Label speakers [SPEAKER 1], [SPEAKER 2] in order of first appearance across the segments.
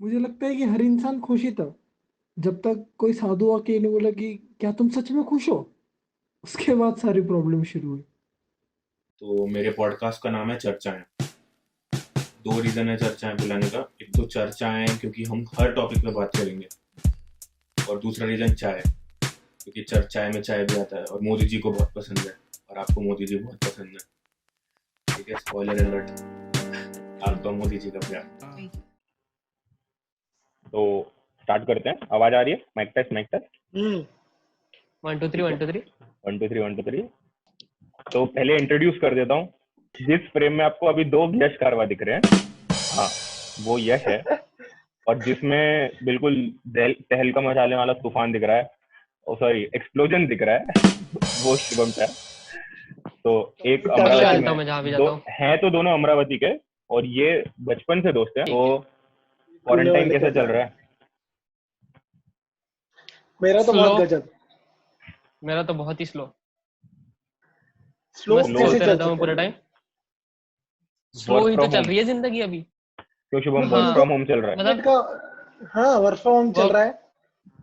[SPEAKER 1] मुझे लगता है कि हर इंसान खुश ही था जब तक कोई साधु आके इन्हें बोला कि क्या तुम सच में खुश हो। उसके बाद सारी प्रॉब्लम शुरू हुई।
[SPEAKER 2] तो मेरे पॉडकास्ट का नाम है चर्चाएं। दो रीजन है चर्चाएं बुलाने का। एक तो चर्चाएं क्योंकि हम हर टॉपिक पे बात करेंगे, और दूसरा रीजन चाय, क्योंकि चर्चाएं में चाय भी आता है और मोदी जी को बहुत पसंद है, और आपको मोदी जी बहुत पसंद है। ठीक है, स्पॉइलर अलर्ट, आपका मोदी जी का प्यार।
[SPEAKER 3] तो स्टार्ट करते हैं। आवाज आ रही है? Mic test, mic test.
[SPEAKER 4] 1 2 3 1 2 3।
[SPEAKER 3] 1 2 3 1 2 3। तो पहले इंट्रोड्यूस कर देता हूँ। जिस फ्रेम में आपको अभी दो यश कारवा दिख रहे हैं, हाँ वो यश है। और जिसमें बिल्कुल तहलका मचाने वाला तूफान दिख रहा है, ओ सॉरी एक्सप्लोजन दिख रहा है, वो शुभम का है। तो एक
[SPEAKER 4] निकल
[SPEAKER 3] अमरावती
[SPEAKER 4] लेता हूँ मैं
[SPEAKER 3] में
[SPEAKER 4] जहाँ भी
[SPEAKER 3] दो
[SPEAKER 4] जाता हूँ।
[SPEAKER 3] हैं, तो दोनों अमरावती के, और ये बचपन से दोस्त हैं।
[SPEAKER 4] ठीक
[SPEAKER 3] तो
[SPEAKER 4] है।
[SPEAKER 5] पुणे
[SPEAKER 3] क्वारंटाइन
[SPEAKER 5] वाले
[SPEAKER 3] कैसा
[SPEAKER 5] कैसा
[SPEAKER 3] चल
[SPEAKER 5] है?
[SPEAKER 3] रहा है?
[SPEAKER 5] मेरा तो बहुत
[SPEAKER 4] स्लो।
[SPEAKER 5] गजब।
[SPEAKER 4] मेरा तो बहुत ही स्लो।
[SPEAKER 5] स्लो
[SPEAKER 4] मस्त
[SPEAKER 3] स्लो
[SPEAKER 5] कैसे
[SPEAKER 4] सोते
[SPEAKER 5] चल
[SPEAKER 4] रहता हूँ
[SPEAKER 5] सकता
[SPEAKER 4] पूरे
[SPEAKER 5] है?
[SPEAKER 4] टाइम। स्लो
[SPEAKER 3] वर्क
[SPEAKER 4] ही तो
[SPEAKER 3] फ्रॉम
[SPEAKER 4] चल
[SPEAKER 3] होम?
[SPEAKER 4] रही है जिंदगी अभी।
[SPEAKER 3] क्यों शुभम, वर्क
[SPEAKER 5] तुम
[SPEAKER 4] हाँ
[SPEAKER 5] दो
[SPEAKER 3] फ्रॉम होम चल रहा है?
[SPEAKER 5] मिनट
[SPEAKER 4] मतलब
[SPEAKER 5] का। हाँ, वर्क फ्रॉम होम चल
[SPEAKER 4] वर्क
[SPEAKER 5] रहा है।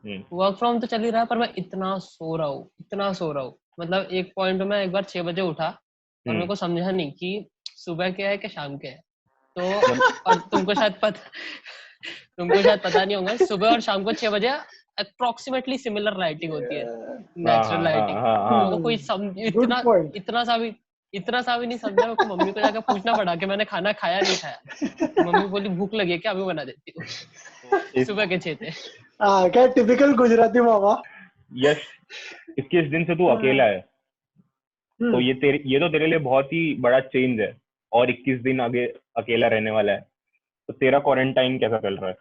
[SPEAKER 3] हम्म।
[SPEAKER 4] वर्क फ्रॉम तो चल ही रहा है, पर मैं इतना सो रहा हूँ, इतना सो रहा हूँ। मतलब एक पॉइंट में एक बार 6 बजे उठा और मेरे
[SPEAKER 3] हम्म।
[SPEAKER 4] को समझा नहीं कि सुबह क्या है कि शाम क्या है। तो
[SPEAKER 3] जब
[SPEAKER 4] और तुमको शायद पता नहीं होगा, सुबह और शाम को 6 बजे अप्रोक्सीमेटली सिमिलर लाइटिंग होती है,
[SPEAKER 3] हाँ
[SPEAKER 4] नेचुरल
[SPEAKER 3] हाँ हाँ
[SPEAKER 4] लाइटिंग।
[SPEAKER 3] हाँ
[SPEAKER 4] तो मेरे को
[SPEAKER 3] हाँ।
[SPEAKER 4] कोई समझ
[SPEAKER 5] गुड
[SPEAKER 4] इतना
[SPEAKER 5] पॉइंट।
[SPEAKER 4] इतना सा भी नहीं समझा। मेरे को मम्मी को जाकर पूछना पड़ा कि मैंने खाना खाया नहीं खाया। तो मम्मी बोली भूख लगी है क्या, अभी बना देती हूँ।
[SPEAKER 3] तो
[SPEAKER 4] सुबह के 6 थे।
[SPEAKER 5] हाँ, क्या टिपिकल गुजराती मामा।
[SPEAKER 3] यश, 21 दिन से तू अकेला है, तो
[SPEAKER 5] हम्म
[SPEAKER 3] ये तो तेरे लिए बहुत ही बड़ा चेंज है। और 21 दिन आगे अकेला रहने वाला है, तो तेरा क्वारंटाइन कैसा चल रहा है?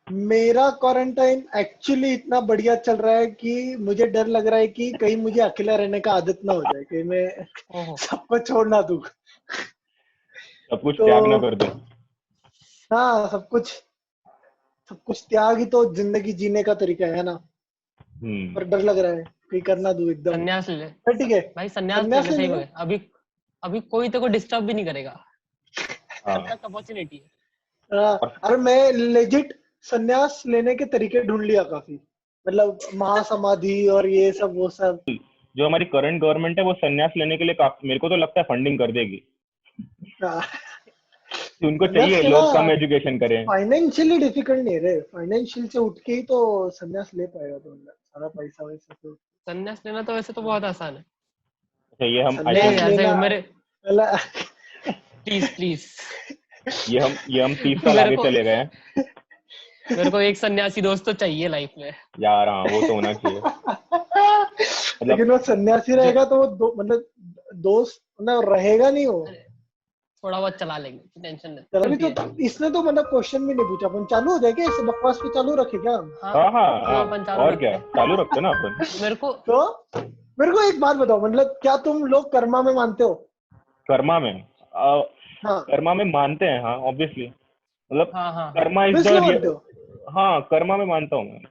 [SPEAKER 5] मेरा क्वारंटाइन एक्चुअली इतना बढ़िया चल रहा है कि मुझे डर लग रहा है कि कहीं मुझे अकेला रहने का आदत ना हो जाए, कि मैं
[SPEAKER 4] ओहो।
[SPEAKER 5] सबको छोड़ ना दूं।
[SPEAKER 3] सब कुछ
[SPEAKER 5] तो
[SPEAKER 3] त्याग ना कर दूं?
[SPEAKER 5] हाँ, सब कुछ त्याग ही तो जिंदगी जीने का तरीका है ना। पर डर लग रहा है कहीं कर ना दूं एकदम।
[SPEAKER 4] संन्यास ले ले।
[SPEAKER 5] पर ठीक है,
[SPEAKER 4] भाई संन्यास ले
[SPEAKER 5] संन्यास
[SPEAKER 4] ले
[SPEAKER 5] ले
[SPEAKER 4] सही
[SPEAKER 5] लेगा।
[SPEAKER 4] में। अभी अभी कोई तेरे को डिस्टर्ब भी नहीं करेगा।
[SPEAKER 3] हाँ।
[SPEAKER 4] परफेक्ट अपॉर्चुनिटी है।
[SPEAKER 3] और
[SPEAKER 5] अरे मैं लेजिट संन्यास लेने के तरीके ढूंढ लिया काफी। मतलब महासमाधि और ये सब वो सब।
[SPEAKER 3] जो हमारी करंट गवर्नमेंट है, वो संन्यास लेने के लिए काफी, मेरे को तो लगता है फंडिंग कर देगी,
[SPEAKER 5] हाँ,
[SPEAKER 3] कि उनको
[SPEAKER 5] संन्यास
[SPEAKER 3] चाहिए
[SPEAKER 5] लेना
[SPEAKER 3] लोग कम एजुकेशन करें।
[SPEAKER 5] फाइनेंशियली डिफिकल्ट नहीं रे। फाइनेंशियल से उठ के ही तो संन्यास ले पाएगा तो, मतलब सारा पैसा वैसा तो।
[SPEAKER 4] संन्यास लेना तो वैसे तो बहुत आसान है।
[SPEAKER 3] अच्छा, ये हम आई
[SPEAKER 4] प्लीज
[SPEAKER 3] थिंक
[SPEAKER 5] संन्यास
[SPEAKER 4] यार सही
[SPEAKER 5] लेना
[SPEAKER 4] मेरे।
[SPEAKER 5] मतलब
[SPEAKER 4] प्लीज प्लीज।
[SPEAKER 3] ये हम 30 साल
[SPEAKER 4] मेरे
[SPEAKER 3] आगे
[SPEAKER 4] को
[SPEAKER 3] चले गए हैं।
[SPEAKER 4] मेरे को एक सन्यासी दोस्त तो चाहिए लाइफ में।
[SPEAKER 3] यार हाँ, वो तो होना चाहिए। मतलब
[SPEAKER 5] लेकिन वो सन्यासी
[SPEAKER 4] जो
[SPEAKER 5] रहेगा तो वो मतलब दोस्त मतलब रहेगा नहीं वो।
[SPEAKER 4] अरे, थोड़ा बहुत चला लेंगे, टेंशन नहीं
[SPEAKER 5] चलो, अभी
[SPEAKER 4] होती
[SPEAKER 5] तो
[SPEAKER 4] है।
[SPEAKER 5] इसने तो मतलब क्वेश्चन भी नहीं पूछा। अपन चालू हो जाए क्या? ऐसे बकवास पे चालू रखे क्या हम?
[SPEAKER 4] हाँ
[SPEAKER 3] हाँ हाँ
[SPEAKER 4] हाँ,
[SPEAKER 3] हाँ।
[SPEAKER 4] अपन चालू
[SPEAKER 3] और
[SPEAKER 4] रखते
[SPEAKER 3] क्या,
[SPEAKER 4] हैं।
[SPEAKER 3] चालू रखते ना अपन।
[SPEAKER 4] मेरे को
[SPEAKER 5] तो मेरे को एक बात बताओ, मतलब क्या तुम लोग कर्मा में मानते हो?
[SPEAKER 3] कर्मा में
[SPEAKER 5] हाँ,
[SPEAKER 3] कर्मा में मानते हैं, हाँ ऑब्वियसली। मतलब
[SPEAKER 4] हाँ हाँ हाँ।
[SPEAKER 3] कर्मा इज
[SPEAKER 5] बिल्कुल मानते
[SPEAKER 3] द,
[SPEAKER 5] हो।
[SPEAKER 3] हाँ कर्मा में मानता हूँ मैं।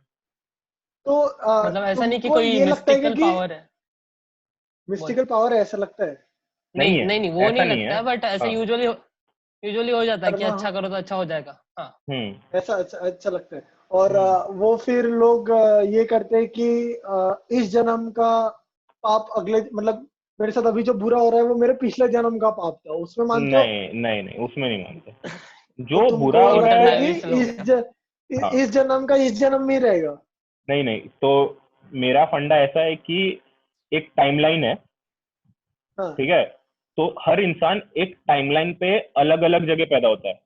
[SPEAKER 5] तो
[SPEAKER 4] मतलब ऐसा नहीं कि
[SPEAKER 5] तुमको
[SPEAKER 4] कोई
[SPEAKER 5] ये लगता है
[SPEAKER 4] मिस्टिकल
[SPEAKER 5] कि
[SPEAKER 4] पावर है। बोल।
[SPEAKER 5] मिस्टिकल पावर है, ऐसा लगता है?
[SPEAKER 3] नहीं
[SPEAKER 4] नहीं
[SPEAKER 3] है,
[SPEAKER 4] नहीं नहीं, वो
[SPEAKER 3] ऐसा
[SPEAKER 4] नहीं
[SPEAKER 3] नहीं है।
[SPEAKER 4] लगता है, बट ऐसे
[SPEAKER 3] हाँ।
[SPEAKER 4] यूजुअली हो जाता है कि
[SPEAKER 5] कर्मा
[SPEAKER 4] अच्छा करो तो अच्छा हो जाएगा। हाँ।
[SPEAKER 5] ऐसा अच्छा अच्छा लगता है। और
[SPEAKER 3] हम्म।
[SPEAKER 5] वो फिर लोग ये करते हैं कि इस जन्म का पाप अगले मतलब मेरे साथ अभी जो बुरा हो रहा है वो मेरे पिछले जन्म का पाप था, उसमें मानते हो?
[SPEAKER 3] नहीं नहीं नहीं, उसमें नहीं मानते।
[SPEAKER 5] तो
[SPEAKER 3] जो बुरा
[SPEAKER 5] तुमको
[SPEAKER 3] हो रहा
[SPEAKER 5] लगता है
[SPEAKER 3] है,
[SPEAKER 5] कि
[SPEAKER 4] इंटरडाइमेंशनल हो गया।
[SPEAKER 3] हाँ।
[SPEAKER 5] इस जन्म का इस जन्म में ही रहेगा?
[SPEAKER 3] नहीं नहीं, तो मेरा फंडा ऐसा है कि एक टाइमलाइन है,
[SPEAKER 5] हाँ
[SPEAKER 3] ठीक है? तो हर इंसान एक टाइमलाइन पे अलग अलग जगह पैदा होता है।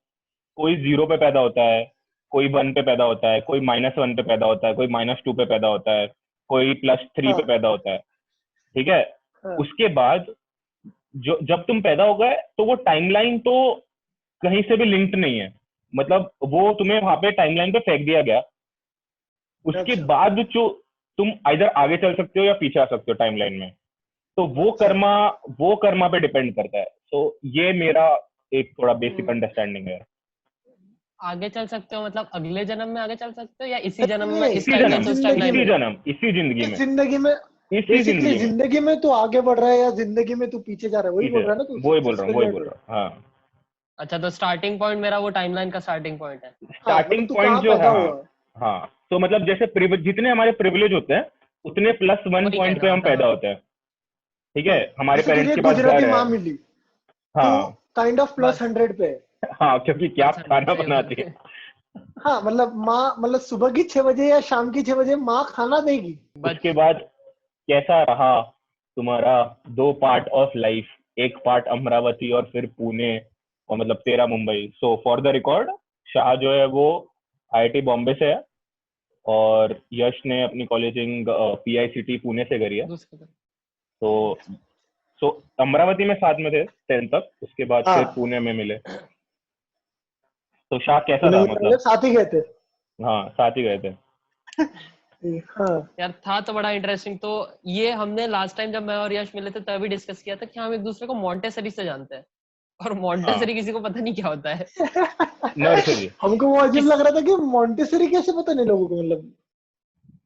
[SPEAKER 3] कोई 0 पे पैदा होता है, कोई 1 पे पैदा होता है, कोई -1 पे पैदा होता है, कोई -2 पे पैदा होता है, कोई +3 पे
[SPEAKER 5] हाँ
[SPEAKER 3] पैदा होता है, ठीक है?
[SPEAKER 5] हाँ।
[SPEAKER 3] उसके बाद जो जब तुम पैदा हो गए, तो वो टाइमलाइन तो कहीं से भी लिंक्ड नहीं है। मतलब वो तुम्हें वहां पे टाइमलाइन पे फेंक दिया गया। उसके
[SPEAKER 5] अच्छा
[SPEAKER 3] बाद जो तुम इधर आगे चल सकते हो या पीछे आ सकते हो टाइमलाइन में, तो
[SPEAKER 5] अच्छा।
[SPEAKER 3] वो कर्मा पे डिपेंड करता है। तो ये मेरा एक थोड़ा बेसिक
[SPEAKER 4] हम्म,
[SPEAKER 3] अंडरस्टैंडिंग है।
[SPEAKER 4] आगे चल सकते हो मतलब अगले जन्म में आगे चल सकते हो, या इसी जन्म में
[SPEAKER 5] नहीं,
[SPEAKER 4] इस
[SPEAKER 3] इसी
[SPEAKER 4] टाइमलाइन
[SPEAKER 3] जन्म,
[SPEAKER 4] से उस
[SPEAKER 5] जिंदगी
[SPEAKER 4] टाइमलाइन
[SPEAKER 5] में,
[SPEAKER 4] में।
[SPEAKER 3] इसी जिंदगी
[SPEAKER 5] इस
[SPEAKER 3] में,
[SPEAKER 5] जिंदगी में।
[SPEAKER 3] इसी
[SPEAKER 5] बेसिकली
[SPEAKER 3] जिंदगी में
[SPEAKER 5] जिंदगी में तू आगे बढ़ रहा है या जिंदगी में तू पीछे जा रहा है, वही
[SPEAKER 3] पीछे।
[SPEAKER 5] बोल रहा है ना तू?
[SPEAKER 3] वही बोल
[SPEAKER 5] सबसे
[SPEAKER 3] रहा हूँ,
[SPEAKER 5] पहली
[SPEAKER 3] वही
[SPEAKER 5] बात
[SPEAKER 3] बोल
[SPEAKER 5] है।
[SPEAKER 3] रहा हूँ, हाँ।
[SPEAKER 4] अच्छा, तो स्टार्टिंग पॉइंट मेरा वो टाइमलाइन का स्टार्टिंग पॉइंट है।
[SPEAKER 5] हाँ,
[SPEAKER 3] स्टार्टिंग
[SPEAKER 5] मतलब तू
[SPEAKER 3] पॉइंट
[SPEAKER 5] कहाँ
[SPEAKER 3] जो है,
[SPEAKER 5] पैदा
[SPEAKER 3] हाँ
[SPEAKER 5] हुआ?
[SPEAKER 3] हाँ, तो मतलब जैसे जितने हमारे प्रिविलेज होते हैं उतने +1
[SPEAKER 4] वही
[SPEAKER 3] पॉइंट
[SPEAKER 4] कहना
[SPEAKER 3] पे हम
[SPEAKER 4] होता है,
[SPEAKER 3] पैदा
[SPEAKER 4] हाँ।
[SPEAKER 3] होते हैं, ठीक है।
[SPEAKER 5] हाँ,
[SPEAKER 3] हमारे
[SPEAKER 5] जैसे तुझे
[SPEAKER 3] पेरेंट्स के
[SPEAKER 5] एक
[SPEAKER 3] पास
[SPEAKER 5] गुजराती
[SPEAKER 3] घर है,
[SPEAKER 5] माँ मिली, तो
[SPEAKER 3] हाँ
[SPEAKER 5] काइंड ऑफ
[SPEAKER 4] बस
[SPEAKER 5] +100 पे है।
[SPEAKER 3] हाँ, क्योंकि क्या
[SPEAKER 4] बस 100
[SPEAKER 3] खाना
[SPEAKER 4] सही
[SPEAKER 3] बनाती
[SPEAKER 4] बात
[SPEAKER 3] है।
[SPEAKER 4] है।
[SPEAKER 5] हाँ, मतलब माँ, मतलब सुबह की 6 बजे या शाम की 6 बजे माँ खाना देगी।
[SPEAKER 3] उसके
[SPEAKER 4] बच
[SPEAKER 3] बाद कैसा रहा तुम्हारा 2 पार्ट ऑफ लाइफ, एक पार्ट अमरावती और फिर पुणे, और मतलब तेरा Mumbai. So for the record, Shah जो है वो IIT बॉम्बे से है, और यश ने अपनी कॉलेजिंग PICT पुणे से करी है।
[SPEAKER 4] दूसरी तरफ।
[SPEAKER 3] तो सो अमरावती में साथ में थे 10 तक, उसके बाद फिर
[SPEAKER 5] हाँ,
[SPEAKER 3] पुणे में मिले। तो शाह कैसा
[SPEAKER 5] पुणे
[SPEAKER 3] था,
[SPEAKER 5] में मतलब
[SPEAKER 3] मतलब?
[SPEAKER 5] साथ ही गए थे।
[SPEAKER 3] हाँ, साथ ही गए थे।
[SPEAKER 5] हाँ,
[SPEAKER 4] यार था तो बड़ा इंटरेस्टिंग। तो ये हमने लास्ट टाइम जब मैं और यश मिले थे तभी डिस्कस किया था कि हम एक दूसरे को मॉन्टेसरी से जानते हैं, और
[SPEAKER 3] हाँ,
[SPEAKER 4] मॉन्टेसरी किसी को पता नहीं क्या होता है।
[SPEAKER 3] नर्सरी।
[SPEAKER 5] हमको वो अजीब
[SPEAKER 4] किस
[SPEAKER 5] लग रहा था कि मॉन्टेसरी कैसे पता नहीं लोगों को, मतलब।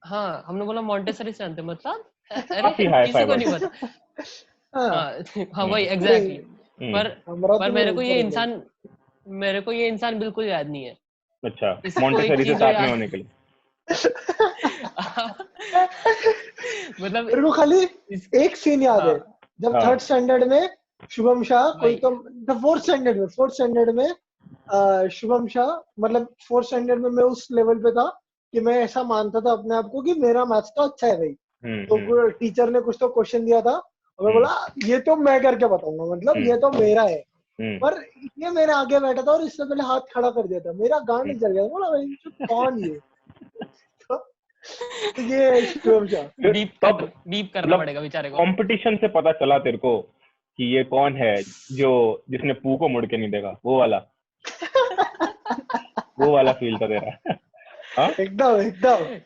[SPEAKER 4] हाँ, हमने बोला मॉन्टेसरी से जानते हैं, मतलब अरे
[SPEAKER 3] काफी हाई
[SPEAKER 4] किसी
[SPEAKER 3] फाई
[SPEAKER 4] को
[SPEAKER 3] वर्ड।
[SPEAKER 4] नहीं पता।
[SPEAKER 5] हाँ,
[SPEAKER 4] हाँ हाँ,
[SPEAKER 3] हम्म
[SPEAKER 4] वही
[SPEAKER 5] नहीं,
[SPEAKER 4] एग्जैक्टली।
[SPEAKER 3] हम्म।
[SPEAKER 4] पर
[SPEAKER 5] अमरावती में ऊपर है भाई।
[SPEAKER 4] मेरे को ये इंसान बिल्कुल याद नहीं है।
[SPEAKER 3] अच्छा,
[SPEAKER 4] इसको एक
[SPEAKER 3] मॉन्टेसरी से
[SPEAKER 4] चीज जो
[SPEAKER 3] साथ में
[SPEAKER 4] याद
[SPEAKER 3] होने के लिए।
[SPEAKER 4] मतलब
[SPEAKER 5] मेरे को खाली
[SPEAKER 4] इस
[SPEAKER 5] एक सीन याद
[SPEAKER 4] हाँ
[SPEAKER 5] है, जब
[SPEAKER 3] हाँ,
[SPEAKER 5] 3rd स्टैंडर्ड में शुभम शाह कोई
[SPEAKER 4] वही
[SPEAKER 5] तो, 4th स्टैंडर्ड में शुभम शाह, मतलब 4th स्टैंडर्ड में मैं उस लेवल पे था कि मैं ऐसा मानता था अपने आप को कि मेरा मैथ्स तो अच्छा है भाई।
[SPEAKER 3] हम्म।
[SPEAKER 5] तो टीचर ने कुछ तो क्वेश्चन दिया था और मैं
[SPEAKER 3] हम्म
[SPEAKER 5] बोला ये तो मैं करके बताऊंगा, मतलब
[SPEAKER 3] हम्म
[SPEAKER 5] ये तो मेरा है।
[SPEAKER 3] हम्म।
[SPEAKER 5] पर ये मेरे आगे बैठा था और इससे पहले हाथ खड़ा कर दिया था, मेरा गांड
[SPEAKER 3] हम्म।
[SPEAKER 5] जल गया, बोला भाई कौन ये? तो ये शुभम शाह।
[SPEAKER 3] फिर तब
[SPEAKER 4] बीप करना
[SPEAKER 3] मतलब
[SPEAKER 4] पड़ेगा बेचारे को।
[SPEAKER 3] कंपटीशन से पता चला तेरे को कि ये कौन है, जो जिसने पू को मुड़ के नहीं देखा, वो वाला फील था तेरा। हाँ।
[SPEAKER 5] एकदम एकदम।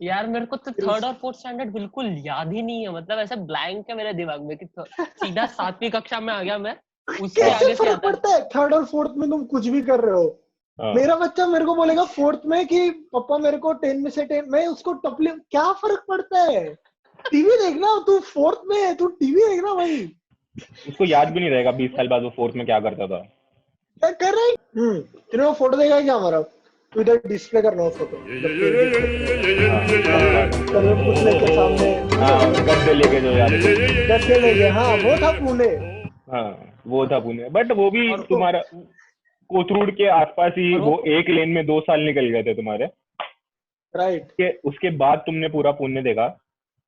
[SPEAKER 4] यार मेरे को तो 3rd और 4th स्टैंडर्ड बिल्कुल याद ही नहीं है, मतलब ऐसे ब्लैंक है मेरे दिमाग में कि सीधा 7वीं कक्षा में आ गया मैं, उसके
[SPEAKER 3] हाँ
[SPEAKER 5] कैसे
[SPEAKER 4] आगे से
[SPEAKER 5] फर्क
[SPEAKER 4] आता है।
[SPEAKER 5] पड़ता है 3rd और 4th में, तुम कुछ भी कर रहे हो।
[SPEAKER 3] हाँ।
[SPEAKER 5] मेरा बच्चा मेरे को बोलेगा 4th में कि पापा मेरे को 10 में से 10, मैं उसको टपली, क्या फर्क पड़ता है? टीवी देखना, तू 4th में है, तू टीवी देखना भाई।
[SPEAKER 3] उसको याद भी नहीं रहेगा 20 साल बाद वो 4th में क्या करता था।
[SPEAKER 5] क्या कर रहे हैं? तूने वो फोटो देखा है क्या हमारा? तू इधर डिस्प्ले करना वो फोटो, जब तू एडिट करते
[SPEAKER 3] हाँ,
[SPEAKER 5] हैं, सर्वे पुश लेके सामने,
[SPEAKER 3] हाँ, गद्दे लेके जो यार।
[SPEAKER 5] गद्दे लेके, हाँ वो था पुणे।
[SPEAKER 3] हाँ, वो था पुणे, बट वो भी
[SPEAKER 4] और
[SPEAKER 3] तुम्हारा कोथरूड के आसपास ही,
[SPEAKER 4] और
[SPEAKER 3] वो एक लेन में 2 साल निकल गए थे तुम्हारे।
[SPEAKER 5] राइट।
[SPEAKER 3] उसके बाद तुमने पूरा पुणे देखा,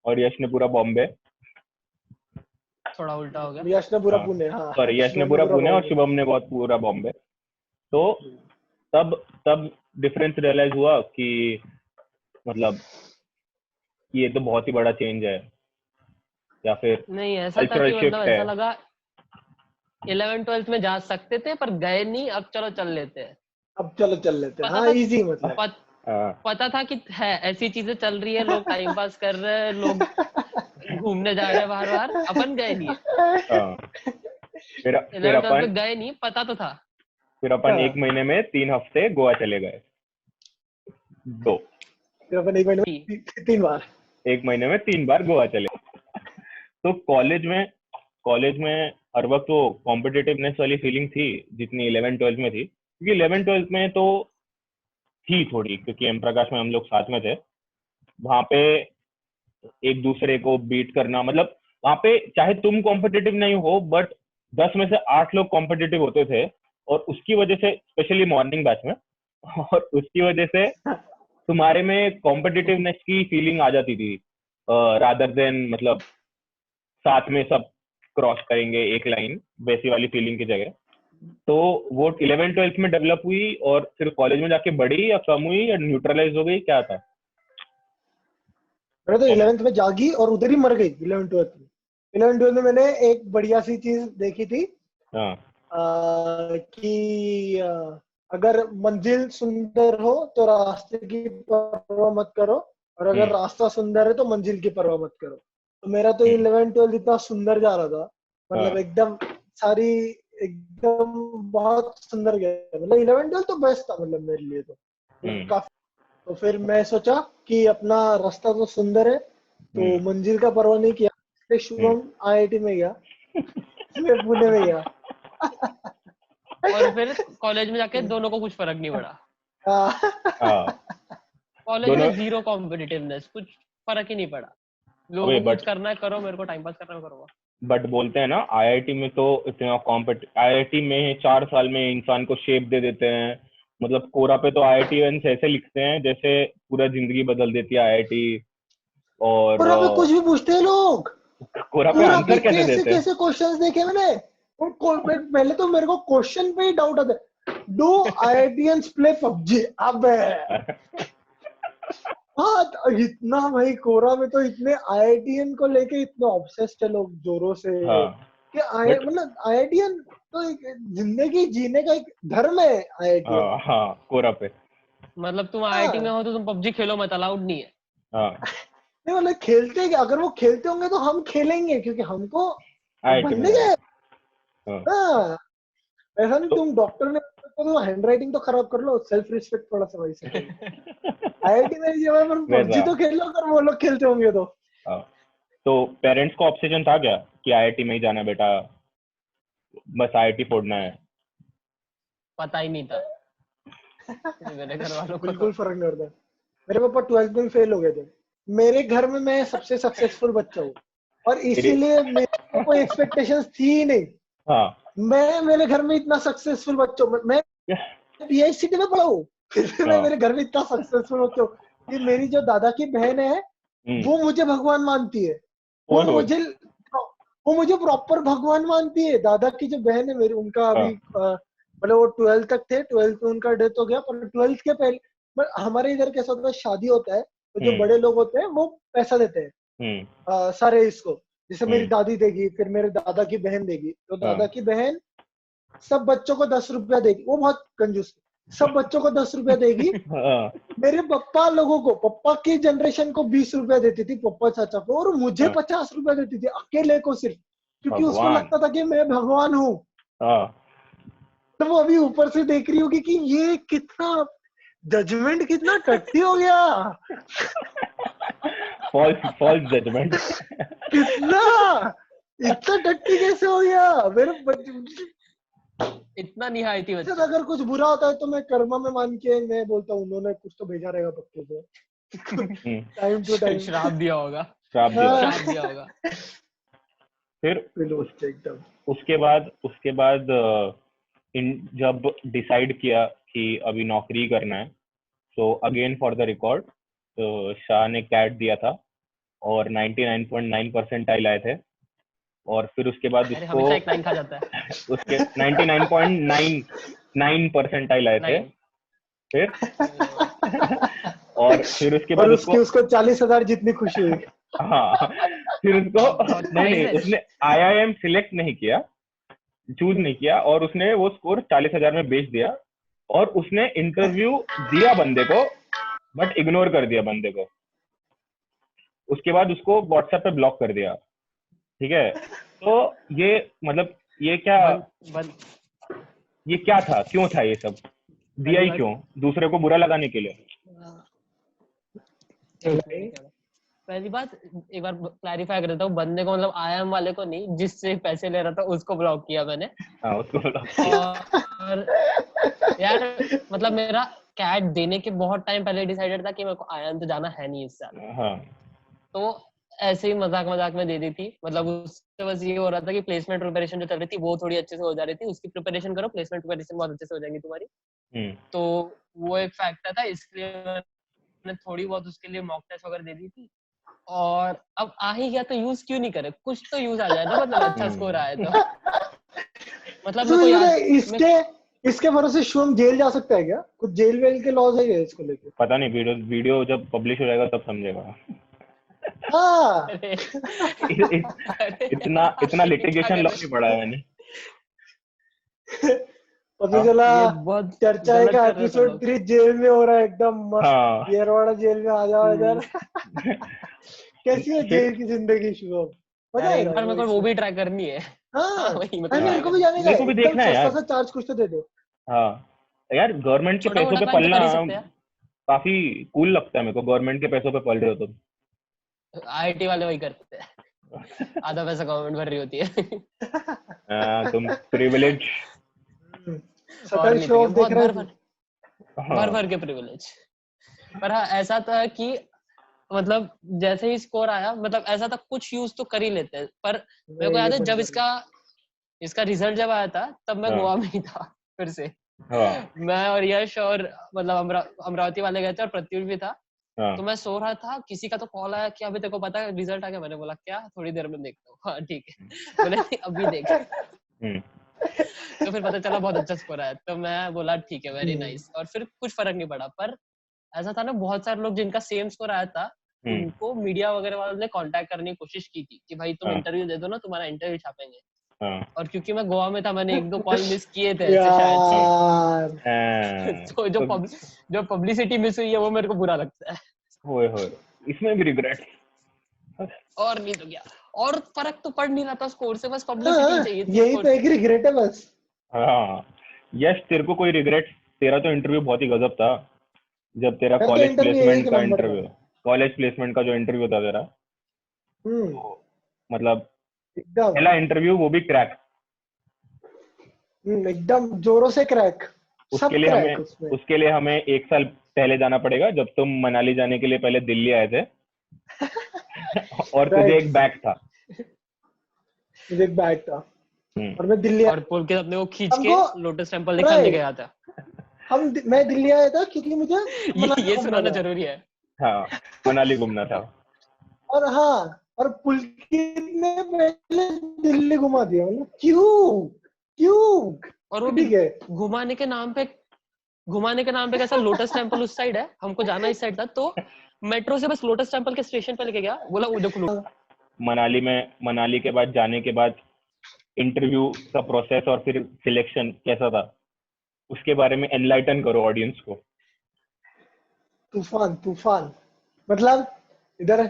[SPEAKER 3] और यश ने पूरा बॉम्बे।
[SPEAKER 4] थोड़ा उल्टा हो गया।
[SPEAKER 5] यश ने पूरा
[SPEAKER 3] हाँ,
[SPEAKER 5] पुणे, हाँ।
[SPEAKER 3] सॉरी, यश ने
[SPEAKER 5] शुभम ने
[SPEAKER 3] पूरा
[SPEAKER 5] पूरा
[SPEAKER 3] पुणे और
[SPEAKER 5] बॉम्बे।
[SPEAKER 3] शुभम ने बहुत पूरा बॉम्बे। तो तब तब डिफरेंस रियलाइज हुआ कि मतलब ये तो बहुत ही बड़ा चेंज है, या फिर
[SPEAKER 4] नहीं, ऐसा था
[SPEAKER 3] कल्चरल
[SPEAKER 4] कि मतलब
[SPEAKER 3] शिफ्ट है।
[SPEAKER 4] ऐसा लगा 11th 12th में जा सकते थे पर गए नहीं, अब चलो चल लेते हैं।
[SPEAKER 5] अब चलो चल लेते हैं,
[SPEAKER 4] पता
[SPEAKER 5] हाँ
[SPEAKER 4] था
[SPEAKER 5] इजी मतलब।
[SPEAKER 4] पत,
[SPEAKER 3] हाँ,
[SPEAKER 4] पता था कि है ऐसी चीजें चल रही है, लोग टाइम पास कर रहे हैं, लोग घूमने जा रहे हैं बाहर बाहर, अपन गए नहीं है।
[SPEAKER 3] हाँ। फिर फिर
[SPEAKER 4] 11th 12th
[SPEAKER 3] अपन
[SPEAKER 4] में गए नहीं, पता तो था।
[SPEAKER 3] फिर अपन 1 महीने में 3 हफ्ते गोवा चले गए। दो
[SPEAKER 5] फिर अपन एक महीने
[SPEAKER 4] कि
[SPEAKER 5] में 3 बार।
[SPEAKER 3] 1 महीने में 3 बार गोवा चले। तो कॉलेज में हर वक्त वो कॉम्पिटिटिवनेस वाली फीलिंग थी जितनी 11 12 में थी, क्योंकि 11 12 में तो थी थोड़ी, क्योंकि एम प्रकाश में हम लोग साथ में थे। वहां पे एक दूसरे को बीट करना, मतलब वहां पे चाहे तुम कॉम्पिटिटिव नहीं हो, बट 10 में से 8 लोग कॉम्पिटिटिव होते थे, और उसकी वजह से, स्पेशली मॉर्निंग बैच में, और उसकी वजह से तुम्हारे में कॉम्पिटिटिवनेस की फीलिंग आ जाती थी, रादर देन मतलब साथ में सब क्रॉस करेंगे एक लाइन, वैसी वाली फीलिंग की जगह। तो वो 11 12 में डेवलप हुई, और फिर कॉलेज में जाके बढ़ी या कम हुई या न्यूट्रलाइज हो गई, क्या था?
[SPEAKER 5] मैंने तो 11th में जागी और उधर ही मर गई। 11th 12th में, 11th 12th में मैंने एक बढ़िया सी चीज देखी थी,
[SPEAKER 3] हाँ।
[SPEAKER 5] कि अगर मंजिल सुंदर हो तो रास्ते की परवाह मत करो, और अगर
[SPEAKER 3] हम्म
[SPEAKER 5] रास्ता सुंदर है तो मंजिल की परवाह मत करो। तो मेरा तो
[SPEAKER 3] हम्म
[SPEAKER 5] 11th 12th इतना सुंदर जा रहा था,
[SPEAKER 3] हाँ।
[SPEAKER 5] मतलब एकदम सारी, एकदम बहुत सुंदर गया, मतलब 11th 12th तो बेस्ट था मतलब मेरे लिए, तो मतलब
[SPEAKER 3] हम्म
[SPEAKER 5] काफी। तो फिर मैं सोचा कि अपना रास्ता तो सुंदर है, तो
[SPEAKER 3] हम्म
[SPEAKER 5] मंजिल का परवाह नहीं किया, इसलिए
[SPEAKER 3] हम्म
[SPEAKER 5] शुभम IIT में गया, मैं पुणे में गया।
[SPEAKER 4] और फिर कॉलेज में जाके दोनों को कुछ फर्क नहीं पड़ा।
[SPEAKER 3] हाँ
[SPEAKER 4] कॉलेज
[SPEAKER 3] दोनों
[SPEAKER 4] में जीरो कॉम्पिटिटिवनेस, कुछ फर्क ही नहीं पड़ा। लोगों
[SPEAKER 3] अबे
[SPEAKER 4] को कुछ करना है करो, मेरे को टाइम पास करना है करो।
[SPEAKER 3] बट बोलते हैं ना आईआईटी में तो इतना आईआईटी में 4 साल में इंसान को शेप दे देते हैं। मतलब कोरा पे तो आईआईटीएंस ऐसे लिखते हैं जैसे पूरा जिंदगी बदल देती है आईआईटी। और
[SPEAKER 5] पूरा पे कुछ भी पूछते हैं लोग,
[SPEAKER 3] कोरा पे
[SPEAKER 5] पूरा पे
[SPEAKER 3] आंसर कैसे
[SPEAKER 5] कैसे
[SPEAKER 3] देते हैं?
[SPEAKER 5] कैसे क्वेश्चंस देखे मैंने। पहले तो मेरे को क्वेश्चन पे ही डाउट आता है, डू आईआईटीएंस प्ले पबजी? अबे हाँ, तो इतना भाई कोरा में तो इतने आईआईटीएन को लेके इतने ऑब्सेस्ड है लोग जोरों से
[SPEAKER 3] हाँ
[SPEAKER 5] कि
[SPEAKER 3] बट
[SPEAKER 5] मतलब आईआईटीएन तो एक जिंदगी जीने का एक धर्म है आईआईटीएन।
[SPEAKER 3] हाँ कोरा पे
[SPEAKER 4] मतलब तुम
[SPEAKER 5] हाँ
[SPEAKER 4] आईआईटी में हो तो तुम पबजी खेलो मत, अलाउड नहीं है।
[SPEAKER 3] हाँ
[SPEAKER 5] नहीं मतलब खेलते हैं, अगर वो खेलते होंगे तो हम खेलेंगे क्योंकि हमको
[SPEAKER 3] आईआईटी में
[SPEAKER 5] बनने
[SPEAKER 3] जाना
[SPEAKER 5] गए।
[SPEAKER 3] हाँ
[SPEAKER 5] हाँ ऐसा नहीं
[SPEAKER 3] तो
[SPEAKER 5] तुम डॉक्टर ने तो हैंड राइटिंग तो खराब कर लो, सेल्फ रिस्पेक्ट थोड़ा सा भाई से। आईआईटी में ये पर पबजी
[SPEAKER 3] वैसा
[SPEAKER 5] तो खेल लो अगर वो लोग खेलते होंगे तो।
[SPEAKER 3] हाँ तो पेरेंट्स को ऑब्सेशन था क्या कि आईआईटी में ही जाना बेटा, बस आईआईटी फोड़ना है?
[SPEAKER 4] पता ही नहीं था मेरे घर वालों को
[SPEAKER 5] बिल्कुल
[SPEAKER 4] तो।
[SPEAKER 5] फर्क नहीं पड़ता। मेरे पापा 12th में फेल हो गए थे। मेरे घर में मैं सबसे सक्सेसफुल बच्चा हूँ और
[SPEAKER 3] तेरे
[SPEAKER 5] इसीलिए मेरे को कोई एक्सपेक्टेशंस थी ही नहीं।
[SPEAKER 3] हाँ
[SPEAKER 5] मैं मेरे घर में इतना सक्सेसफुल बच्चा हूँ, मैं पीआईसीटी में पढ़ा हूँ फिर भी मैं
[SPEAKER 3] हाँ
[SPEAKER 5] मेरे घर में इतना सक्सेसफुल बच्चा हूँ कि मेरी जो दादा की बहन है वो मुझे भगवान मानती है। वो
[SPEAKER 3] ओए होए
[SPEAKER 5] मुझे वो मुझे प्रॉपर भगवान मानती है। दादा की जो बहन है मेरी, उनका
[SPEAKER 3] हाँ
[SPEAKER 5] अभी मतलब वो 12th तक थे, 12th में उनका डेथ हो गया। पर 12th के पहले हमारे इधर कैसा होता है, शादी होता है तो जो
[SPEAKER 3] हम्म
[SPEAKER 5] बड़े लोग होते हैं वो पैसा देते हैं सारे इसको। जैसे मेरी
[SPEAKER 3] हम्म
[SPEAKER 5] दादी देगी, फिर मेरे दादा की बहन देगी, तो
[SPEAKER 3] हाँ
[SPEAKER 5] दादा की बहन सब बच्चों को 10 रुपया देगी। वो बहुत कंजूस है, सब बच्चों को 10 रुपया देगी।
[SPEAKER 3] हाँ
[SPEAKER 5] मेरे पप्पा लोगों को, पप्पा की जनरेशन को 20 रुपया देती थी पप्पा चाचा को, और मुझे
[SPEAKER 3] हाँ
[SPEAKER 5] 50 रुपया देती थी अकेले को सिर्फ, क्योंकि उसको
[SPEAKER 3] भगवान
[SPEAKER 5] लगता था कि मैं भगवान हूँ।
[SPEAKER 3] हाँ
[SPEAKER 5] तो वो अभी ऊपर से देख रही होगी कि ये कितना जजमेंट, कितना टट्टी हो गया,
[SPEAKER 3] फॉल्स जजमेंट
[SPEAKER 5] कितना इतना टट्टी कैसे हो गया मेरे बच्चे।
[SPEAKER 4] इतना निहायती बच्चा।
[SPEAKER 5] अगर कुछ बुरा होता है तो मैं कर्मा में मान के मैं बोलता हूँ उन्होंने कुछ तो भेजा रहेगा पक्के से, टाइम टू टाइम।
[SPEAKER 4] श्राप दिया होगा,
[SPEAKER 3] श्राप दिया होगा।
[SPEAKER 4] श्राप दिया होगा।
[SPEAKER 3] फिर
[SPEAKER 5] एकदम
[SPEAKER 3] उसके बाद जब डिसाइड किया कि अभी नौकरी करना है, तो अगेन फॉर द रिकॉर्ड तो शाह ने कैट दिया था और 99.9 परसेंटाइल आए थे। और फिर उसके बाद
[SPEAKER 4] अरे
[SPEAKER 3] उसको
[SPEAKER 4] हमेशा एक 9 खा जाता है।
[SPEAKER 3] उसके 99.99 परसेंटाइल आए थे
[SPEAKER 4] 9।
[SPEAKER 3] फिर और फिर उसके
[SPEAKER 5] और
[SPEAKER 3] बाद
[SPEAKER 5] उसकी उसको 40,000 जितनी खुशी हुई।
[SPEAKER 3] हाँ फिर उसको
[SPEAKER 4] बहुत
[SPEAKER 3] नहीं
[SPEAKER 4] प्राइस
[SPEAKER 3] नहीं
[SPEAKER 4] है।
[SPEAKER 3] उसने आईआईएम सिलेक्ट नहीं किया, चूज नहीं किया, और उसने वो स्कोर 40,000 में बेच दिया। और उसने इंटरव्यू दिया बंदे को, बट इग्नोर कर दिया बंदे को। उसके बाद उसको व्हाट्सएप पे ब्लॉक कर दिया। ठीक है, तो ये मतलब ये क्या
[SPEAKER 4] बन, बन,
[SPEAKER 3] ये क्या था, क्यों था ये सब दिया
[SPEAKER 4] पहली
[SPEAKER 3] ही
[SPEAKER 4] बात,
[SPEAKER 3] क्यों? दूसरे को बुरा लगाने के लिए?
[SPEAKER 4] पहली बात एक बार क्लैरिफाई कर देता हूँ, बंदे को मतलब आईएम वाले को नहीं, जिससे पैसे ले रहा था उसको ब्लॉक किया मैंने।
[SPEAKER 3] हाँ उसको ब्लॉक किया।
[SPEAKER 4] और यार मतलब मेरा कैट देने के बहुत टाइम पहले डिसाइडेड था कि मेरे को आईएम तो जाना है नहीं इस साल।
[SPEAKER 3] हाँ
[SPEAKER 4] तो ऐसे ही मजाक मजाक में दे दी थी। मतलब उससे बस ये हो रहा था कि प्लेसमेंट प्रिपरेशन जो चल रही थी वो थोड़ी अच्छे से हो जा रही थी, उसकी प्रिपरेशन करो, प्लेसमेंट प्रिपरेशन बहुत अच्छे से हो जाएगी तुम्हारी। तो वो एक फैक्टर था, इसलिए मैंने थोड़ी बहुत उसके लिए मॉक टेस्ट वगैरह दे दी थी। और अब आ ही गया तो यूज क्यों नहीं करे, कुछ तो यूज आ जाए ना, मतलब अच्छा स्कोर आए तो। मतलब मेरे को याद
[SPEAKER 5] इसके भरोसे शुभम जेल जा सकता है क्या? कुछ जेल वेल के लॉज है क्या इसको लेके?
[SPEAKER 3] पता नहीं, वीडियो जब पब्लिश हो जाएगा तब समझेगा।
[SPEAKER 5] हाँ
[SPEAKER 4] अरे,
[SPEAKER 3] इतना लिटिगेशन लॉ नहीं पढ़ा है मैंने।
[SPEAKER 5] पता चला
[SPEAKER 4] ये बहुत
[SPEAKER 5] चर्चा
[SPEAKER 4] गलत
[SPEAKER 5] का
[SPEAKER 4] कर रहे हो तुम
[SPEAKER 5] एपिसोड
[SPEAKER 4] लोग।
[SPEAKER 5] 3 जेल में हो रहा है, एकदम मस्त
[SPEAKER 3] हाँ
[SPEAKER 5] येरवाड़ा जेल में आ जाओ इधर। कैसी है
[SPEAKER 3] फिर
[SPEAKER 5] जेल की जिंदगी शुभम? मजा
[SPEAKER 4] यार एक
[SPEAKER 5] आएगा
[SPEAKER 4] बार मेरे को वो
[SPEAKER 5] इसमें।
[SPEAKER 4] भी ट्राई करनी है। हाँ
[SPEAKER 5] हाँ
[SPEAKER 4] वही मेरे को
[SPEAKER 5] अरे
[SPEAKER 3] हाँ
[SPEAKER 4] ट्राई
[SPEAKER 5] मेरे को भी
[SPEAKER 4] करनी है।
[SPEAKER 5] जाने का
[SPEAKER 3] मेरे
[SPEAKER 5] है,
[SPEAKER 3] को भी
[SPEAKER 5] एकदम
[SPEAKER 3] देखना है
[SPEAKER 5] सस्ता
[SPEAKER 3] यार।
[SPEAKER 5] सा चार्ज कुछ तो दे दो।
[SPEAKER 3] हाँ यार, गवर्नमेंट के
[SPEAKER 4] छोटा
[SPEAKER 3] पैसों
[SPEAKER 4] मोटा
[SPEAKER 3] पे
[SPEAKER 4] क्राइम तो
[SPEAKER 3] पलना
[SPEAKER 4] कर ही सकते हैं।
[SPEAKER 3] काफी कूल लगता है मेरे को। गवर्नमेंट के पैसों पे पल रहे हो तुम।
[SPEAKER 4] आईआईटी वाले वही करते हैं, आधा पैसा गवर्नमेंट भर रही होती है।
[SPEAKER 3] तुम प्रिविलेज
[SPEAKER 4] और
[SPEAKER 5] सटल
[SPEAKER 4] नहीं
[SPEAKER 5] शो
[SPEAKER 4] तो
[SPEAKER 5] ऑफ
[SPEAKER 4] क्या,
[SPEAKER 5] देख
[SPEAKER 4] बहुत
[SPEAKER 5] रहे
[SPEAKER 4] भर
[SPEAKER 5] थे।
[SPEAKER 4] भर भर के प्रिविलेज। पर हाँ ऐसा था कि मतलब जैसे ही स्कोर आया, मतलब ऐसा था कुछ यूज तो कर ही लेते हैं, पर मेरे को
[SPEAKER 5] ये
[SPEAKER 4] याद है
[SPEAKER 5] तो
[SPEAKER 4] जब
[SPEAKER 5] नहीं कर
[SPEAKER 4] इसका रिजल्ट जब आया था तब मैं
[SPEAKER 3] हाँ
[SPEAKER 4] गोवा में ही था फिर से।
[SPEAKER 3] हाँ
[SPEAKER 4] मैं और यश और मतलब अमरावती वाले गए थे और प्रत्युष भी था।
[SPEAKER 3] हाँ
[SPEAKER 4] तो मैं सो रहा था, किसी का तो कॉल आया कि अभी तेरे को पता है रिजल्ट आ गया। मैंने बोला क्या, थोड़ी देर में देखता हूँ। हाँ ठीक है। बोले नहीं, अभी देख।
[SPEAKER 3] हम्म,
[SPEAKER 4] तो फिर पता चला बहुत अच्छा स्कोर आया, तो मैं बोला ठीक है, वेरी
[SPEAKER 5] हम्म,
[SPEAKER 4] नाइस। और फिर कुछ फर्क नहीं पड़ा। पर ऐसा था ना, बहुत सारे लोग जिनका सेम स्कोर आया था,
[SPEAKER 3] हम्म,
[SPEAKER 4] उनको मीडिया वगैरह वालों ने कांटेक्ट करने की कोशिश की थी कि भाई तुम
[SPEAKER 3] हाँ
[SPEAKER 4] इंटरव्यू दे दो ना, तुम्हारा इंटरव्यू छापेंगे।
[SPEAKER 3] हाँ
[SPEAKER 4] और क्योंकि मैं गोवा में था, मैंने एक दो कॉल मिस किए थे ऐसे शायद से।
[SPEAKER 5] यार।
[SPEAKER 3] हाँ,
[SPEAKER 4] तो जो पब्लिसिटी मिस हुई है वो मेरे को बुरा लगता है।
[SPEAKER 3] होए इसमें भी रिग्रेट।
[SPEAKER 4] और नहीं तो क्या, और फर्क तो पड़ नहीं रहा था स्कोर से, बस पब्लिसिटी ही
[SPEAKER 5] हाँ,
[SPEAKER 4] चाहिए थी
[SPEAKER 5] यही
[SPEAKER 4] स्कोर
[SPEAKER 5] तो
[SPEAKER 4] से।
[SPEAKER 5] एक रिग्रेट है बस।
[SPEAKER 3] हाँ यश, तेरे को कोई रिग्रेट? तेरा तो इंटरव्यू बहुत ही गजब था। जब तेरा
[SPEAKER 5] मेरा तो
[SPEAKER 3] कॉलेज
[SPEAKER 5] इंटरव्यू एक
[SPEAKER 3] प्लेसमेंट का
[SPEAKER 5] नंबर था।
[SPEAKER 3] इंटरव्यू, कॉलेज प्लेसमेंट का जो इंटरव्यू था तेरा,
[SPEAKER 5] हम्म,
[SPEAKER 3] तो मतलब
[SPEAKER 5] एकदम।
[SPEAKER 3] पहला इंटरव्यू, वो भी क्रैक।
[SPEAKER 5] एकदम जोरों से क्रैक।
[SPEAKER 3] उसके
[SPEAKER 5] सब
[SPEAKER 3] लिए हमें
[SPEAKER 5] क्रैक उसमें।
[SPEAKER 3] उसके लिए हमें एक साल पहले जाना पड़ेगा, जब तुम मनाली जाने के लिए पहले दिल्ली आए थे। और तुझे
[SPEAKER 5] राइट।
[SPEAKER 3] एक बैग था।
[SPEAKER 5] मुझे एक बैग था
[SPEAKER 3] हम्म,
[SPEAKER 5] और मैं दिल्ली
[SPEAKER 4] और पुल के अपने को खींच के
[SPEAKER 5] हमको
[SPEAKER 4] लोटस टेम्पल दिखाने
[SPEAKER 5] राइट
[SPEAKER 4] गया था।
[SPEAKER 5] मैं दिल्ली आया था क्योंकि मुझे मनाली
[SPEAKER 4] ये
[SPEAKER 5] घूमना
[SPEAKER 4] सुनाना
[SPEAKER 5] था।
[SPEAKER 4] जरूरी है।
[SPEAKER 3] हाँ मनाली घूमना था।
[SPEAKER 5] और हाँ, और पुलकित ने पहले दिल्ली घुमा दिया। मतलब क्यों क्यों?
[SPEAKER 4] और वो भी
[SPEAKER 5] ठीक है।
[SPEAKER 4] घुमाने के नाम पे घुमाने के नाम पे कैसा, लोटस टेम्पल उस साइड है, हमको जाना इस साइड था, तो मेट्रो से बस लोटस टेम्पल के स्टेशन पे लेके गया, बोला वो देखो
[SPEAKER 3] मनाली के बाद जाने के बाद इंटरव्यू का प्रोसेस और फिर सिलेक्शन कैसा था, उसके बारे में एनलाइटन करो ऑडियंस को।
[SPEAKER 5] तूफान तूफान। मतलब इधर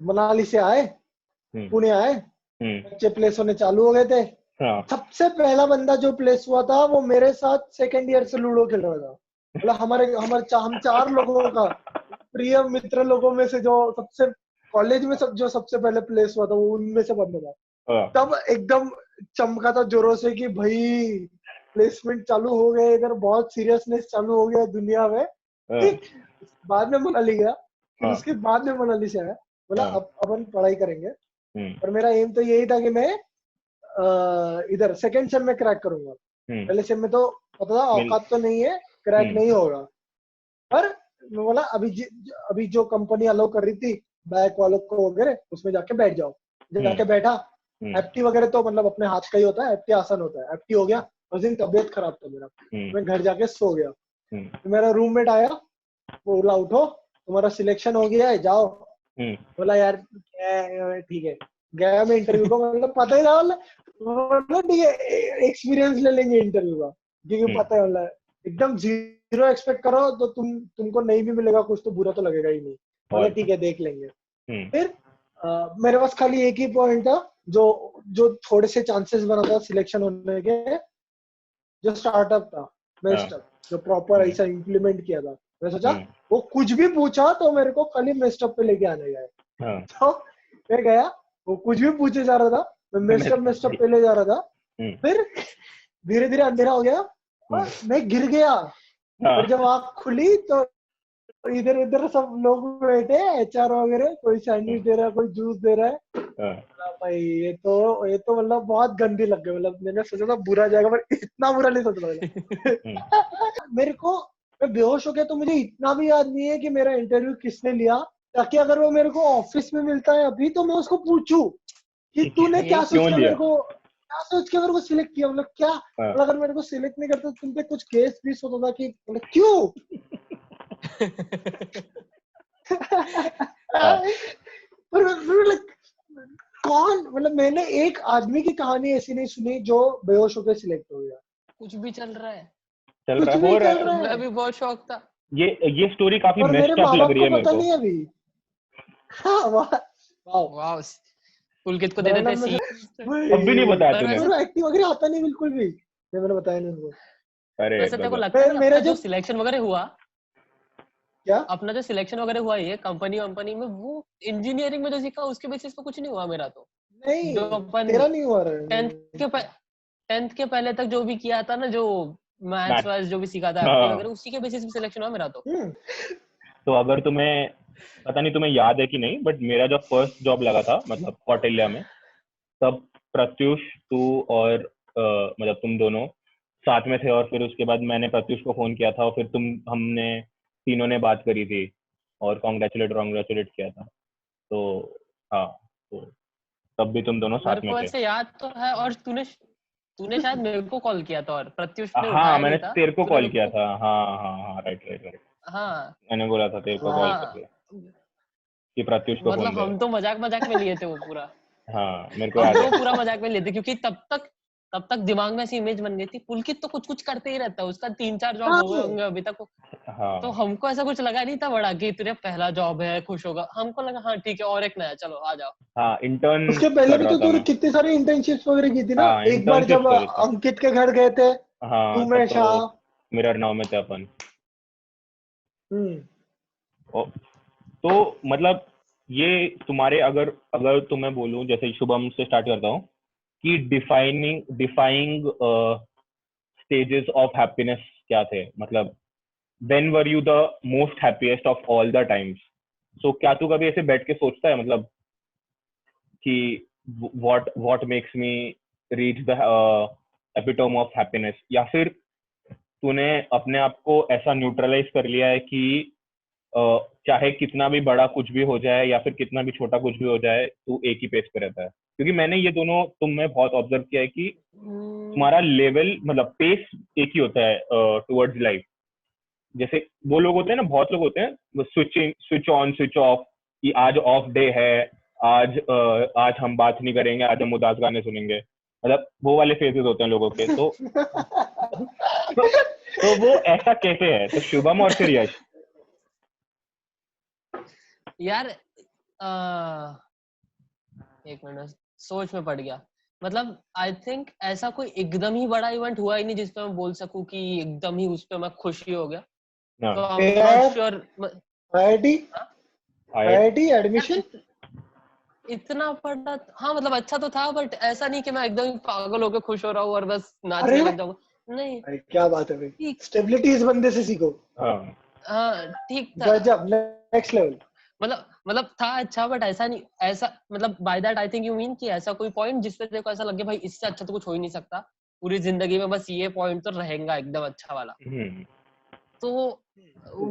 [SPEAKER 5] मनाली से आए,
[SPEAKER 3] हम्म
[SPEAKER 5] पुणे आए,
[SPEAKER 3] हम्म
[SPEAKER 5] बच्चे प्लेस होने चालू हो गए थे।
[SPEAKER 3] हाँ
[SPEAKER 5] सबसे पहला बंदा जो प्लेस हुआ था वो मेरे साथ सेकंड ईयर से लूडो खेल रहा था। मतलब हम चार लोगों का प्रिय मित्र लोगों में से जो सबसे कॉलेज में जो सबसे पहले प्लेस हुआ था वो उनमें से बंदा था।
[SPEAKER 3] हाँ
[SPEAKER 5] तब एकदम चमका था जोरों से कि भाई प्लेसमेंट चालू हो गए, इधर बहुत सीरियसनेस चालू हो गया दुनिया में।
[SPEAKER 3] हाँ
[SPEAKER 5] बाद में मनाली गया, फिर
[SPEAKER 3] हाँ
[SPEAKER 5] उसके बाद में मनाली से आया। बोला
[SPEAKER 3] हाँ,
[SPEAKER 5] अब अपन पढ़ाई करेंगे।
[SPEAKER 3] हम्म
[SPEAKER 5] और मेरा एम तो यही था कि मैं इधर सेकंड सेम में क्रैक करूंगा।
[SPEAKER 3] हम्म
[SPEAKER 5] पहले सेम में तो पता था
[SPEAKER 3] मिल
[SPEAKER 5] औकात तो नहीं है, क्रैक
[SPEAKER 3] हम्म
[SPEAKER 5] नहीं होगा। पर मैं बोला अभी जो कंपनी अलाउ कर रही थी बैक वालों को वगैरह, उसमें जाके बैठ जाओ।
[SPEAKER 3] हम्म
[SPEAKER 5] जाके बैठा।
[SPEAKER 3] हम्म
[SPEAKER 5] एफटी वगैरह तो मतलब अपने हाथ का ही होता है, एफटी आसान होता है। एफटी हो गया। उस दिन तबीयत खराब था मेरा,
[SPEAKER 3] हम्म
[SPEAKER 5] मैं घर जाके सो गया।
[SPEAKER 3] हम्म
[SPEAKER 5] तो मेरा रूममेट आया, वो बोला उठो तुम्हारा सिलेक्शन हो गया है, जाओ।
[SPEAKER 3] हम्म
[SPEAKER 5] बोला यार ठीक है। गया मैं इंटरव्यू को, मतलब पता ही था। मतलब ठीक है, एक्सपीरियंस ले लेंगे इंटरव्यू का, क्योंकि
[SPEAKER 3] हम्म
[SPEAKER 5] पता है मतलब एकदम जीरो एक्सपेक्ट करो तो तुमको नहीं भी मिलेगा कुछ तो बुरा तो लगेगा ही नहीं।
[SPEAKER 3] और
[SPEAKER 5] मतलब ठीक है देख लेंगे।
[SPEAKER 3] हम्म
[SPEAKER 5] फिर मेरे पास खाली एक ही पॉइंट था जो जो थोड़े से चांसेस बना था सिलेक्शन होने के, जो स्टार्टअप था,
[SPEAKER 3] हाँ
[SPEAKER 5] मेस्टअप, जो प्रॉपर
[SPEAKER 3] हम्म
[SPEAKER 5] ऐसा इम्प्लीमेंट किया था। मैं सोचा
[SPEAKER 3] हम्म
[SPEAKER 5] वो कुछ भी पूछा तो मेरे को खाली मेस्टअप पे लेके आने गए।
[SPEAKER 3] हाँ
[SPEAKER 5] तो मैं गया, वो कुछ भी पूछे जा रहा था, मैं मेस्टअप पे ले जा रहा था।
[SPEAKER 3] हम्म
[SPEAKER 5] फिर धीरे धीरे अंधेरा हो गया
[SPEAKER 3] हम्म
[SPEAKER 5] और मैं गिर गया।
[SPEAKER 3] हाँ
[SPEAKER 5] और जब आँख खुली तो इधर उधर सब लोग बैठे, एचआर वगैरह, कोई सैंडविच दे रहा है, कोई जूस दे रहा है।
[SPEAKER 3] हाँ
[SPEAKER 5] भाई ये तो मतलब बहुत गंदी लग गई। मतलब मैंने सोचा था बुरा जाएगा, पर इतना बुरा नहीं सोचा था।
[SPEAKER 3] हम्म
[SPEAKER 5] मेरे को, मैं बेहोश हो गया तो मुझे इतना भी याद नहीं है कि मेरा इंटरव्यू किसने लिया, ताकि अगर वो मेरे को ऑफिस में मिलता है अभी तो मैं उसको पूछूं कि तूने
[SPEAKER 3] ये
[SPEAKER 5] क्या सोच
[SPEAKER 3] क्यों
[SPEAKER 5] के
[SPEAKER 3] लिया?
[SPEAKER 5] मेरे को, क्या सोच के मेरे को सिलेक्ट किया। मतलब क्या,
[SPEAKER 3] हाँ
[SPEAKER 5] मतलब अगर मेरे को सिलेक्ट नहीं करता तो तुम पे कुछ केस भी होता था कि मतलब क्यों।
[SPEAKER 3] हाँ
[SPEAKER 5] मतलब कौन, मतलब मैंने एक आदमी की कहानी ऐसी नहीं सुनी जो बेहोश होकर सिलेक्ट हो गया।
[SPEAKER 4] कुछ भी चल रहा है।
[SPEAKER 3] चल
[SPEAKER 5] कुछ
[SPEAKER 3] रहा
[SPEAKER 5] भी
[SPEAKER 3] हो रहा
[SPEAKER 5] चल
[SPEAKER 3] है।
[SPEAKER 5] रहा
[SPEAKER 4] मैं
[SPEAKER 5] है।
[SPEAKER 4] भी बहुत शौक था।
[SPEAKER 3] ये स्टोरी काफी
[SPEAKER 5] और मेरे
[SPEAKER 3] मेस्ड अप
[SPEAKER 5] माँ
[SPEAKER 3] लग
[SPEAKER 5] बाप
[SPEAKER 3] रही
[SPEAKER 5] को
[SPEAKER 3] है मेरे
[SPEAKER 5] पता
[SPEAKER 3] को।
[SPEAKER 5] नहीं है अभी। हाँ, वाह।
[SPEAKER 4] वाह, पुलकित को दे देते
[SPEAKER 5] रैंडम में
[SPEAKER 4] सी।
[SPEAKER 3] अब भी नहीं बताया
[SPEAKER 4] पर
[SPEAKER 3] तूने?
[SPEAKER 4] वैसे
[SPEAKER 5] मेरे एक्टिंग वगैरह आता नहीं बिल्कुल भी, नहीं मैंने बताया नहीं उनको।
[SPEAKER 3] अरे
[SPEAKER 4] वैसे तेरे को
[SPEAKER 3] गजब।
[SPEAKER 4] लगता है कि
[SPEAKER 5] मेरा
[SPEAKER 4] अपना जो
[SPEAKER 5] जो
[SPEAKER 4] सिलेक्शन वगैरह हुआ,
[SPEAKER 5] क्या,
[SPEAKER 4] अपना जो सिलेक्शन वगैरह हुआ ये कंपनी में, वो इंजीनियरिंग में जो सीखा उसके बेसिस पे कुछ नहीं हुआ मेरा तो।
[SPEAKER 5] नहीं
[SPEAKER 4] जो अपन
[SPEAKER 5] तेरा नहीं हुआ रहा
[SPEAKER 4] टेंथ के 10th के पहले तक जो भी किया था ना, जो मैथ्स
[SPEAKER 3] Maths.
[SPEAKER 4] वाइज जो भी सीखा था
[SPEAKER 3] हाँ।
[SPEAKER 4] वगैरह, उसी के बेसिस पे सिलेक्शन हुआ मेरा तो।
[SPEAKER 3] तो अगर तुम्हें पता नहीं तुम्हें याद है कि नहीं, बट मेरा जब फर्स्ट जॉब लगा था मतलब कौटिल्य में, तब प्रत्युष, तू और मतलब तुम दोनों साथ में थे, और फिर उसके बाद मैंने प्रत्युष को फोन किया था और फिर हमने तीनों ने बात करी थी और कॉन्ग्रेचुलेट किया था। तो हाँ, तो तब भी तुम दोनों
[SPEAKER 4] मेरे
[SPEAKER 3] साथ में
[SPEAKER 4] को
[SPEAKER 3] थे।
[SPEAKER 4] ऐसे याद तो है, और तूने शायद मेरे को कॉल किया था और प्रत्युष ने
[SPEAKER 3] हाँ,
[SPEAKER 4] उठाया
[SPEAKER 3] मैंने
[SPEAKER 4] नहीं था।
[SPEAKER 3] तेरे को
[SPEAKER 4] तूने
[SPEAKER 3] कॉल
[SPEAKER 4] मेरे
[SPEAKER 3] किया
[SPEAKER 4] को,
[SPEAKER 3] था। हाँ, राइट।
[SPEAKER 4] हाँ
[SPEAKER 3] मैंने बोला था तेरे को कॉल
[SPEAKER 5] हाँ,
[SPEAKER 3] करके
[SPEAKER 4] हाँ,
[SPEAKER 3] कि प्रत्युष को फोन
[SPEAKER 4] मतलब
[SPEAKER 3] दे।
[SPEAKER 4] हम तो मजाक में लिए थे वो पूरा।
[SPEAKER 3] हाँ, मेरे को
[SPEAKER 4] हम
[SPEAKER 3] याद
[SPEAKER 4] तो
[SPEAKER 3] है।
[SPEAKER 4] पूरा मजाक में लिए थे, क्योंकि तब तक दिमाग में ऐसी इमेज बन गई थी, पुलकित तो कुछ करते ही रहता है, उसका 3-4 जॉब हो गए होंगे अभी तक। तो
[SPEAKER 3] हाँ
[SPEAKER 4] हमको ऐसा कुछ लगा नहीं था बड़ा कि तेरा पहला जॉब है, खुश होगा। हमको लगा हाँ ठीक है, और एक नया, चलो आ जाओ।
[SPEAKER 3] हाँ, इंटर्न
[SPEAKER 5] उसके पहले
[SPEAKER 3] कर
[SPEAKER 5] भी
[SPEAKER 3] रहा
[SPEAKER 5] तो
[SPEAKER 3] था
[SPEAKER 5] तूने
[SPEAKER 3] मैं।
[SPEAKER 5] कितनी सारी इंटर्नशिप्स वगैरह की थी ना।
[SPEAKER 3] हाँ,
[SPEAKER 5] एक बार
[SPEAKER 3] इंटर्नशिप
[SPEAKER 5] जब
[SPEAKER 3] करी थी।
[SPEAKER 5] अंकित के घर गए थे,
[SPEAKER 3] हाँ,
[SPEAKER 5] तू
[SPEAKER 3] तब
[SPEAKER 5] मैं
[SPEAKER 3] तो
[SPEAKER 5] शाह।
[SPEAKER 3] मिरर नाव में थे अपन।
[SPEAKER 5] हम्म
[SPEAKER 3] तो मतलब ये तुम्हारे, अगर अगर तुम्हें बोलूं, जैसे शुभम से स्टार्ट करता हूँ कि डिफाइंग स्टेजेस ऑफ हैप्पीनेस क्या थे, मतलब when were you the most happiest of all the times. So क्या तू कभी ऐसे बैठ के सोचता है मतलब कि what makes me reach the epitome of happiness, या फिर तूने अपने आप को ऐसा न्यूट्रलाइज कर लिया है कि चाहे कितना भी बड़ा कुछ भी हो जाए या फिर कितना भी छोटा कुछ भी हो जाए, तू एक ही पेज पे रहता है? क्योंकि मैंने ये दोनों तुम में बहुत ऑब्जर्व किया है कि तुम्हारा लेवल मतलब पेस एक ही होता है टुवर्ड्स लाइफ। जैसे वो लोग होते हैं ना, बहुत लोग होते हैं वो स्विच ऑन स्विच ऑफ, कि आज ऑफ डे है, आज हम बात नहीं करेंगे, आज हम उदास गाने सुनेंगे, मतलब वो वाले फेजेस होते हैं लोगों के। तो वो ऐसा कैसे है? तो शुभम और फिर यश।
[SPEAKER 4] यार एक मिनट, सोच में पड़ गया। मतलब आई थिंक ऐसा कोई एकदम ही बड़ा इवेंट हुआ ही नहीं जिसपे मैं बोल सकूं कि एकदम ही उस पे मैं खुश ही हो गया।
[SPEAKER 3] हाँ,
[SPEAKER 4] तो I am not sure.
[SPEAKER 5] IIT
[SPEAKER 3] आए
[SPEAKER 5] आईआईटी एडमिशन
[SPEAKER 4] इतना पढ़ा, हाँ मतलब अच्छा तो था, बट ऐसा नहीं कि मैं एकदम ही पागल होकर खुश हो रहा हूँ और बस नाचने
[SPEAKER 5] अरे
[SPEAKER 4] लग जाऊंगा, नहीं।
[SPEAKER 5] अरे क्या बात है भाई,
[SPEAKER 4] ठीक,
[SPEAKER 5] स्टेबिलिटी इस बंदे से सीखो।
[SPEAKER 3] हाँ,
[SPEAKER 4] हाँ ठीक था।
[SPEAKER 5] गजब, नेक्स्ट लेवल।
[SPEAKER 4] मतलब था अच्छा, बट ऐसा नहीं, ऐसा मतलब by that I think you mean कि ऐसा कोई पॉइंट जिसपे तेरे को ऐसा लगे भाई इससे अच्छा तो कुछ हो ही नहीं सकता पूरी जिंदगी में, बस ये पॉइंट तो रहेगा एकदम अच्छा वाला। तो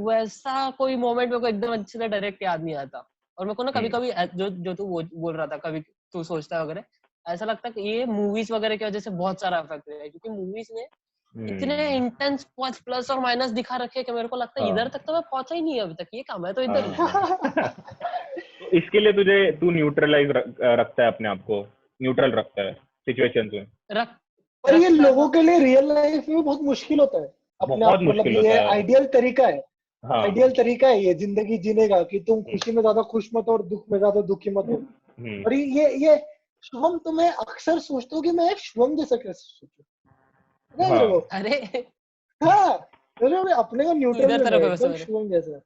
[SPEAKER 4] वैसा कोई मोमेंट मेरे को एकदम अच्छे से डायरेक्ट याद नहीं आता। और मेरे को ना कभी कभी जो जो तू बोल रहा था, कभी तू सोचता है वगैरह, ऐसा लगता है कि ये मूवीज वगैरह की वजह से बहुत सारा इफेक्ट हुआ है, क्योंकि मूवीज में इतने इंटेंस प्लस और माइनस दिखा रखे कि मेरे को लगता है इधर तक तो मैं पहुंचा ही नहीं है अभी तक, ये काम है तो इधर हूँ।
[SPEAKER 3] तो इसके लिए तू न्यूट्रलाइज रखता है अपने आप को, न्यूट्रल रखता है सिचुएशंस में।
[SPEAKER 4] रख
[SPEAKER 5] पर ये
[SPEAKER 4] रखता
[SPEAKER 5] लोगों
[SPEAKER 4] था।
[SPEAKER 5] के लिए रियल लाइफ में बहुत मुश्किल होता है अपने
[SPEAKER 3] बहुत
[SPEAKER 5] आप, मतलब
[SPEAKER 3] मुश्किल
[SPEAKER 5] ये
[SPEAKER 3] होता है।
[SPEAKER 5] आइडियल तरीका है।
[SPEAKER 3] हाँ।
[SPEAKER 5] आइडियल तरीका है ये जिंदगी जीने का, कि तुम खुशी में ज्यादा खुश मत हो और दुख में ज्यादा दुखी मत हो। और ये शुभम, तो मैं अक्सर सोचता हूँ कि मैं शुभम जैसा कैसे सोचूं, पता है मेरे को।
[SPEAKER 4] अरे
[SPEAKER 5] हाँ, अपने को
[SPEAKER 4] तू
[SPEAKER 5] न्यूट्रल
[SPEAKER 4] इधर
[SPEAKER 5] में
[SPEAKER 4] तरफ है वैसे
[SPEAKER 5] एकदम
[SPEAKER 4] मेरे।
[SPEAKER 5] शुभम जैसा।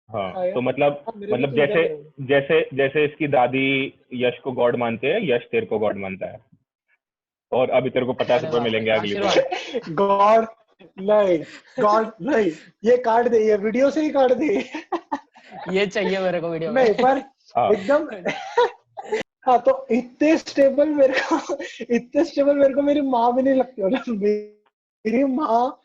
[SPEAKER 3] हाँ, तो मतलब
[SPEAKER 5] हाँ, मेरे को तो
[SPEAKER 3] जैसे
[SPEAKER 5] इधर है।
[SPEAKER 3] जैसे जैसे इसकी दादी यश को गॉड मानते हैं, यश तेरे को गॉड मानता है, और अभी तेरे को 50
[SPEAKER 4] अरे
[SPEAKER 3] रुपए
[SPEAKER 4] बाप रे,
[SPEAKER 3] मिलेंगे अगली बार।
[SPEAKER 4] आशीर्वाद।
[SPEAKER 5] गॉड नहीं, गॉड नहीं, ये काट दे, ये वीडियो से ही काट दे।
[SPEAKER 4] ये चाहिए मेरे को वीडियो में।
[SPEAKER 5] नहीं, पर
[SPEAKER 3] हाँ,
[SPEAKER 5] एकदम। हाँ, तो इतने स्टेबल मेरे को मेरी माँ भी नहीं लगती, मतलब मेरी माँ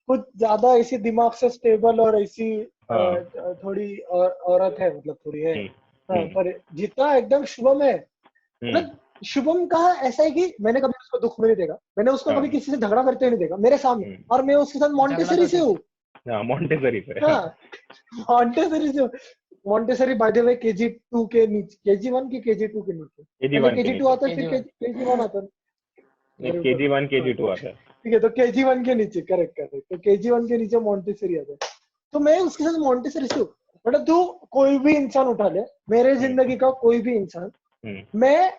[SPEAKER 5] कुछ ज्यादा ऐसी दिमाग से स्टेबल और ऐसी
[SPEAKER 3] हाँ।
[SPEAKER 5] थोड़ी औरत है, मतलब थोड़ी है। हाँ,
[SPEAKER 3] हम्म,
[SPEAKER 5] पर जितना एकदम शुभम है,
[SPEAKER 3] हम्म,
[SPEAKER 5] मतलब शुभम का ऐसा है कि मैंने कभी उसको दुख में नहीं देखा, मैंने उसको
[SPEAKER 3] हाँ,
[SPEAKER 5] कभी किसी से झगड़ा करते हुए नहीं देखा मेरे सामने, और मैं उसके साथ
[SPEAKER 4] झगड़ा
[SPEAKER 5] मॉन्टेसरी
[SPEAKER 4] तो
[SPEAKER 5] से
[SPEAKER 4] ठीक
[SPEAKER 5] हूँ।
[SPEAKER 4] है।
[SPEAKER 3] हाँ, मॉन्टेसरी पे।
[SPEAKER 5] हाँ, मॉन्टेसरी से। Montessori by the way KG2 के नीचे, KG1 की KG2 के नीचे, पहले
[SPEAKER 3] KG1 के
[SPEAKER 5] KG2
[SPEAKER 3] नीचे।
[SPEAKER 5] आता है फिर
[SPEAKER 4] केजीवन।
[SPEAKER 5] KG1 आता है
[SPEAKER 3] नहीं,
[SPEAKER 5] मेरे ऊपर।
[SPEAKER 3] KG1
[SPEAKER 5] हाँ,
[SPEAKER 3] KG2 आता है।
[SPEAKER 5] ठीक है, तो KG1 के नीचे, करेक्ट, तो KG1 के नीचे मॉन्टेसरी आता है। तो मैं उसके साथ मॉन्टेसरी से हूँ। मतलब तू कोई भी इंसान उठा ले, मेरे जिंदगी का कोई भी इंसान, मैं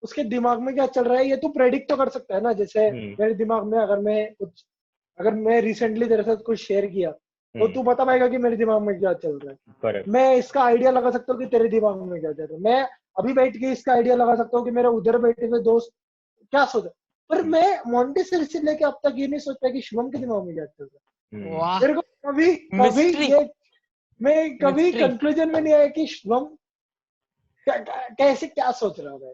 [SPEAKER 5] उसके दिमाग में क्या चल रहा है ये तू प्रेडिक्ट तो कर सकता है ना। जैसे मेरे दिमाग में अगर मैं रिसेंटली तेरे साथ कुछ शेयर किया, तो तू बता पाएगा कि मेरे दिमाग में क्या चल रहा है।
[SPEAKER 3] करेक्ट।
[SPEAKER 5] मैं इसका आइडिया लगा सकता हूँ कि तेरे दिमाग में क्या चल रहा है। मैं अभी बैठ के इसका आइडिया लगा सकता हूँ कि मेरे उधर बैठे हुए दोस्त क्या सोच, पर मैं मॉन्टेसरी से लेके अब तक ये नहीं सोच पाया कि शुभम के दिमाग में क्या चल रहा है।
[SPEAKER 4] वाह,
[SPEAKER 5] मेरे को कभी कभी
[SPEAKER 4] मिस्ट्री,
[SPEAKER 5] ये मैं कभी
[SPEAKER 4] मिस्ट्री।
[SPEAKER 5] कंक्लूजन में नहीं आया कि शुभम कैसे क्या सोच रहा है,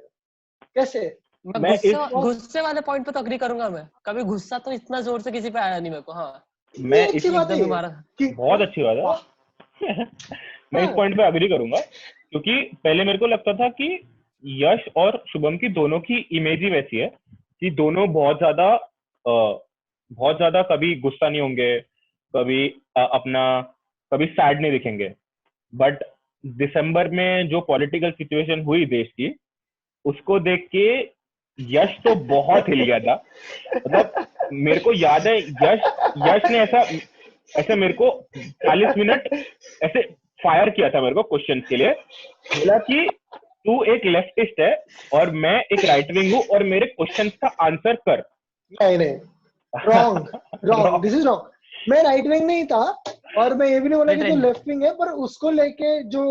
[SPEAKER 5] कैसे।
[SPEAKER 3] मैं
[SPEAKER 4] गुस्से वाले पॉइंट पे तो अग्री करूंगा मैं, कभी गुस्सा तो इतना जोर से किसी पे आया नहीं मेरे को। हाँ,
[SPEAKER 3] मैं
[SPEAKER 5] अच्छी बात है
[SPEAKER 4] एकदम मारा।
[SPEAKER 5] कि
[SPEAKER 3] बहुत अच्छी बात है। मैं इस पॉइंट पे अग्री करूंगा, क्योंकि पहले मेरे को लगता था कि यश और शुभम की दोनों की इमेज ही वैसी है कि दोनों बहुत ज्यादा कभी गुस्सा नहीं होंगे, कभी कभी सैड नहीं दिखेंगे। बट दिसंबर में जो पॉलिटिकल सिचुएशन हुई देश की, उसको देख के यश तो बहुत हिल गया था। मतलब मेरे को याद है यश ने ऐसा मेरे को 40 मिनट ऐसे फायर किया था मेरे को क्वेश्चन के लिए, बोला कि तू एक लेफ्टिस्ट है और मैं एक राइट विंग हूँ और मेरे क्वेश्चन का आंसर कर।
[SPEAKER 5] नहीं, रॉन्ग, दिस इज रॉन्ग। मैं राइट विंग नहीं था और मैं ये भी नहीं बोला कि तू लेफ्ट विंग है, पर उसको लेके जो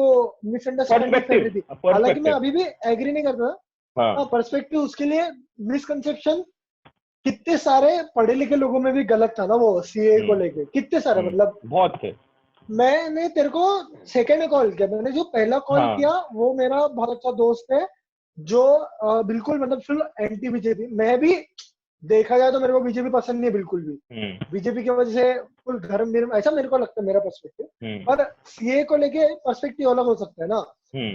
[SPEAKER 5] मिसअंडरस्टैंडिंग कर रही थी, हालांकि मैं अभी भी एग्री नहीं करता। हाँ, पर्सपेक्टिव उसके लिए मिसकंसेप्शन कितने सारे पढ़े लिखे लोगों में भी गलत था ना, वो सीए को लेके कितने सारे, मतलब
[SPEAKER 3] बहुत थे।
[SPEAKER 5] मैंने तेरे को सेकंड में कॉल किया, मैंने जो पहला कॉल किया वो मेरा बहुत अच्छा दोस्त है जो बिल्कुल मतलब फुल एंटी बीजेपी। मैं भी देखा जाए तो मेरे को बीजेपी पसंद नहीं है बिल्कुल भी, बीजेपी की वजह से फुल घर में ऐसा मेरे को लगता है, मेरा पर्सपेक्टिव। पर सीए को लेके पर्सपेक्टिव अलग हो सकता है ना।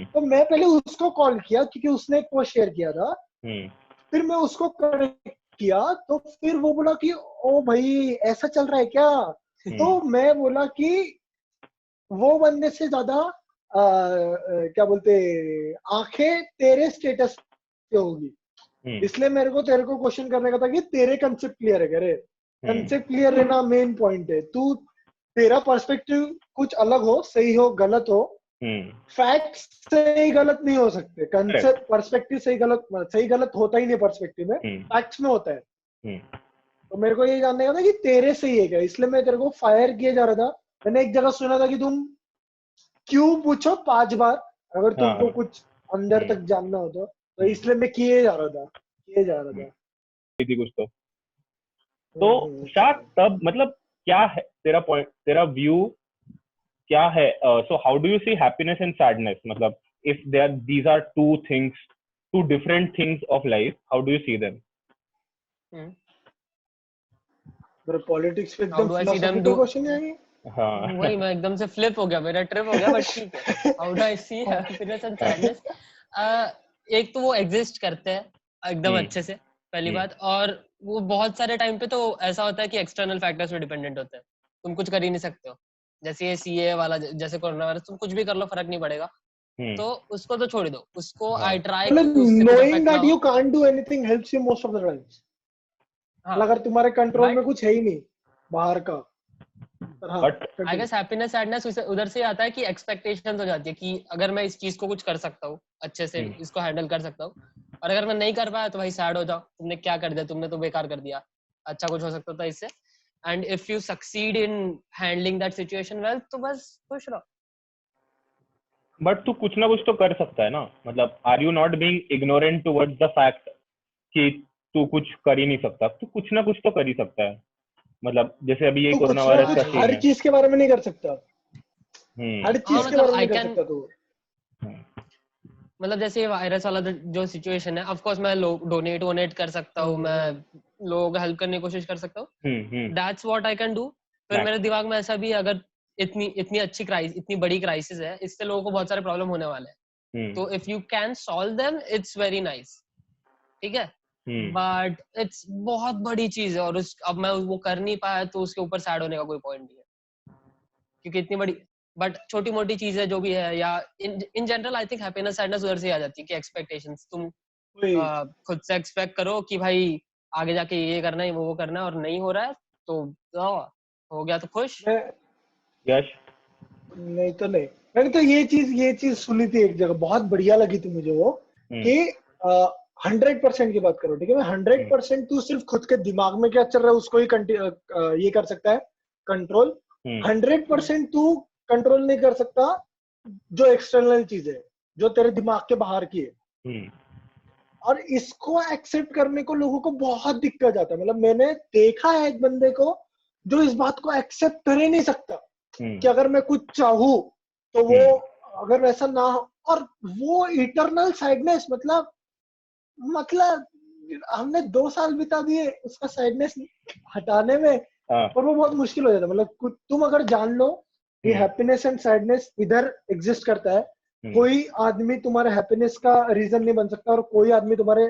[SPEAKER 5] तो मैं पहले उसको कॉल किया क्योंकि उसने एक पोस्ट शेयर किया था, फिर मैं उसको कनेक्ट किया तो फिर वो बोला कि ओ भाई ऐसा चल रहा है क्या। तो मैं बोला कि वो बंदे से ज्यादा क्या बोलते आंखें तेरे स्टेटस पे होगी, इसलिए मेरे को तेरे को क्वेश्चन करने का था कि तेरे कंसेप्ट क्लियर है क्या रे। कंसेप्ट क्लियर रहना मेन पॉइंट है। तू तेरा पर्सपेक्टिव कुछ अलग हो, सही हो गलत हो, फैक्ट्स सही गलत नहीं हो सकते। कंसेप्ट पर्सपेक्टिव सही गलत होता ही नहीं पर्सपेक्टिव में, फैक्ट्स में होता है। तो मेरे को ये जानने का था कि तेरे सही है क्या, इसलिए मैं तेरे को फायर किए जा रहा था। मैंने एक जगह सुना था कि तुम क्यों पूछो 5 बार अगर तुमको कुछ अंदर तक जानना हो तो इसलिए मैं किए जा रहा था
[SPEAKER 3] कुछ तो शायद तब मतलब क्या है तेरा पॉइंट, तेरा व्यू क्या है। So how do you see happiness and sadness, मतलब if these are two different things of life, how do you see them.
[SPEAKER 5] Politics पे एकदम फिलोसॉफिकल क्वेश्चन है ये।
[SPEAKER 3] हाँ,
[SPEAKER 4] वही मैं एकदम से फ्लिप हो गया, मेरा ट्रिप हो गया, बट ठीक है। How do I see happiness and sadness. एक तो वो एग्जिस्ट करते हैं एकदम अच्छे से, पहली बात। और वो बहुत सारे टाइम पे तो ऐसा होता है कि एक्सटर्नल फैक्टर्स पे डिपेंडेंट होते हैं, तुम कुछ कर ही नहीं सकते हो। जैसे ये सीए वाला, जैसे कोरोना वायरस, तुम कुछ भी कर लो फर्क नहीं पड़ेगा, तो उसको तो छोड़ दो, उसको I try
[SPEAKER 5] knowing that you can't do anything helps you most of the times। अगर तुम्हारे कंट्रोल में कुछ है ही नहीं बाहर का।
[SPEAKER 4] But I guess happiness sadness उधर से आता है कि एक्सपेक्टेशंस हो जाती है कि अगर मैं इस चीज को कुछ कर सकता हूँ अच्छे से, इसको हैंडल कर सकता हूँ, और अगर मैं नहीं कर पाया तो भाई सैड हो जाओ, तुमने क्या कर दिया, तुमने तो बेकार कर दिया, अच्छा कुछ हो सकता था इससे। And if you succeed in handling that situation well, तो बस खुश रहो।
[SPEAKER 3] बट तू कुछ ना कुछ तो कर सकता है ना, मतलब are you not being ignorant towards the fact कि तू कुछ कर ही नहीं सकता, तू कुछ ना कुछ तो कर ही सकता है। मतलब जैसे अभी ये कोरोना वायरस का सीन है,
[SPEAKER 5] हर चीज के बारे में नहीं कर सकता, हर चीज के बारे में नहीं कर सकता तू।
[SPEAKER 4] मतलब जैसे वायरस वाला जो सिचुएशन है, ऑफ कोर्स मैं डोनेट कर सकता हूँ, मैं लोगों को हेल्प करने की कोशिश कर सकता हूँ, that's what I can do. फिर मेरे दिमाग में ऐसा भी, अगर इतनी बड़ी क्राइसिस है, इससे लोगों को बहुत सारे प्रॉब्लम होने वाले हैं, तो if you can solve them it's very nice, ठीक है। बट इट्स बहुत बड़ी चीज है, और अब मैं वो कर नहीं पाया तो उसके ऊपर सैड होने का कोई पॉइंट नहीं है, क्योंकि इतनी बड़ी। बट छोटी मोटी चीजें जो भी है, या इन general I think happiness sadness उधर से आ जाती है कि एक्सपेक्टेशंस तुम खुद से एक्सपेक्ट करो कि भाई आगे जाके ये करना है, वो करना है, और नहीं हो रहा है तो हो गया तो खुश।
[SPEAKER 3] यश
[SPEAKER 5] नहीं तो नहीं, मैंने तो ये चीज सुनी थी एक जगह, बहुत बढ़िया लगी थी मुझे वो, कि 100% की बात करो, ठीक है। मैं 100% तू सिर्फ खुद के दिमाग में क्या चल रहा है उसको ही ये कर सकता है कंट्रोल। 100% तू कंट्रोल नहीं कर सकता जो एक्सटर्नल चीज है, जो तेरे दिमाग के बाहर की है। और इसको एक्सेप्ट करने को लोगों को बहुत दिक्कत आता है। मतलब मैंने देखा है एक बंदे को जो इस बात को एक्सेप्ट कर ही नहीं सकता कि अगर मैं कुछ चाहूँ तो वो अगर वैसा ना हो, और वो इटरनल सैडनेस, मतलब हमने 2 साल बिता दिए उसका सैडनेस हटाने में, और वो बहुत मुश्किल हो जाता है। मतलब तुम अगर जान लो कि हैप्पीनेस एंड सैडनेस इधर एग्जिस्ट करता है, कोई आदमी तुम्हारे हैप्पीनेस का रीजन नहीं बन सकता और कोई आदमी तुम्हारे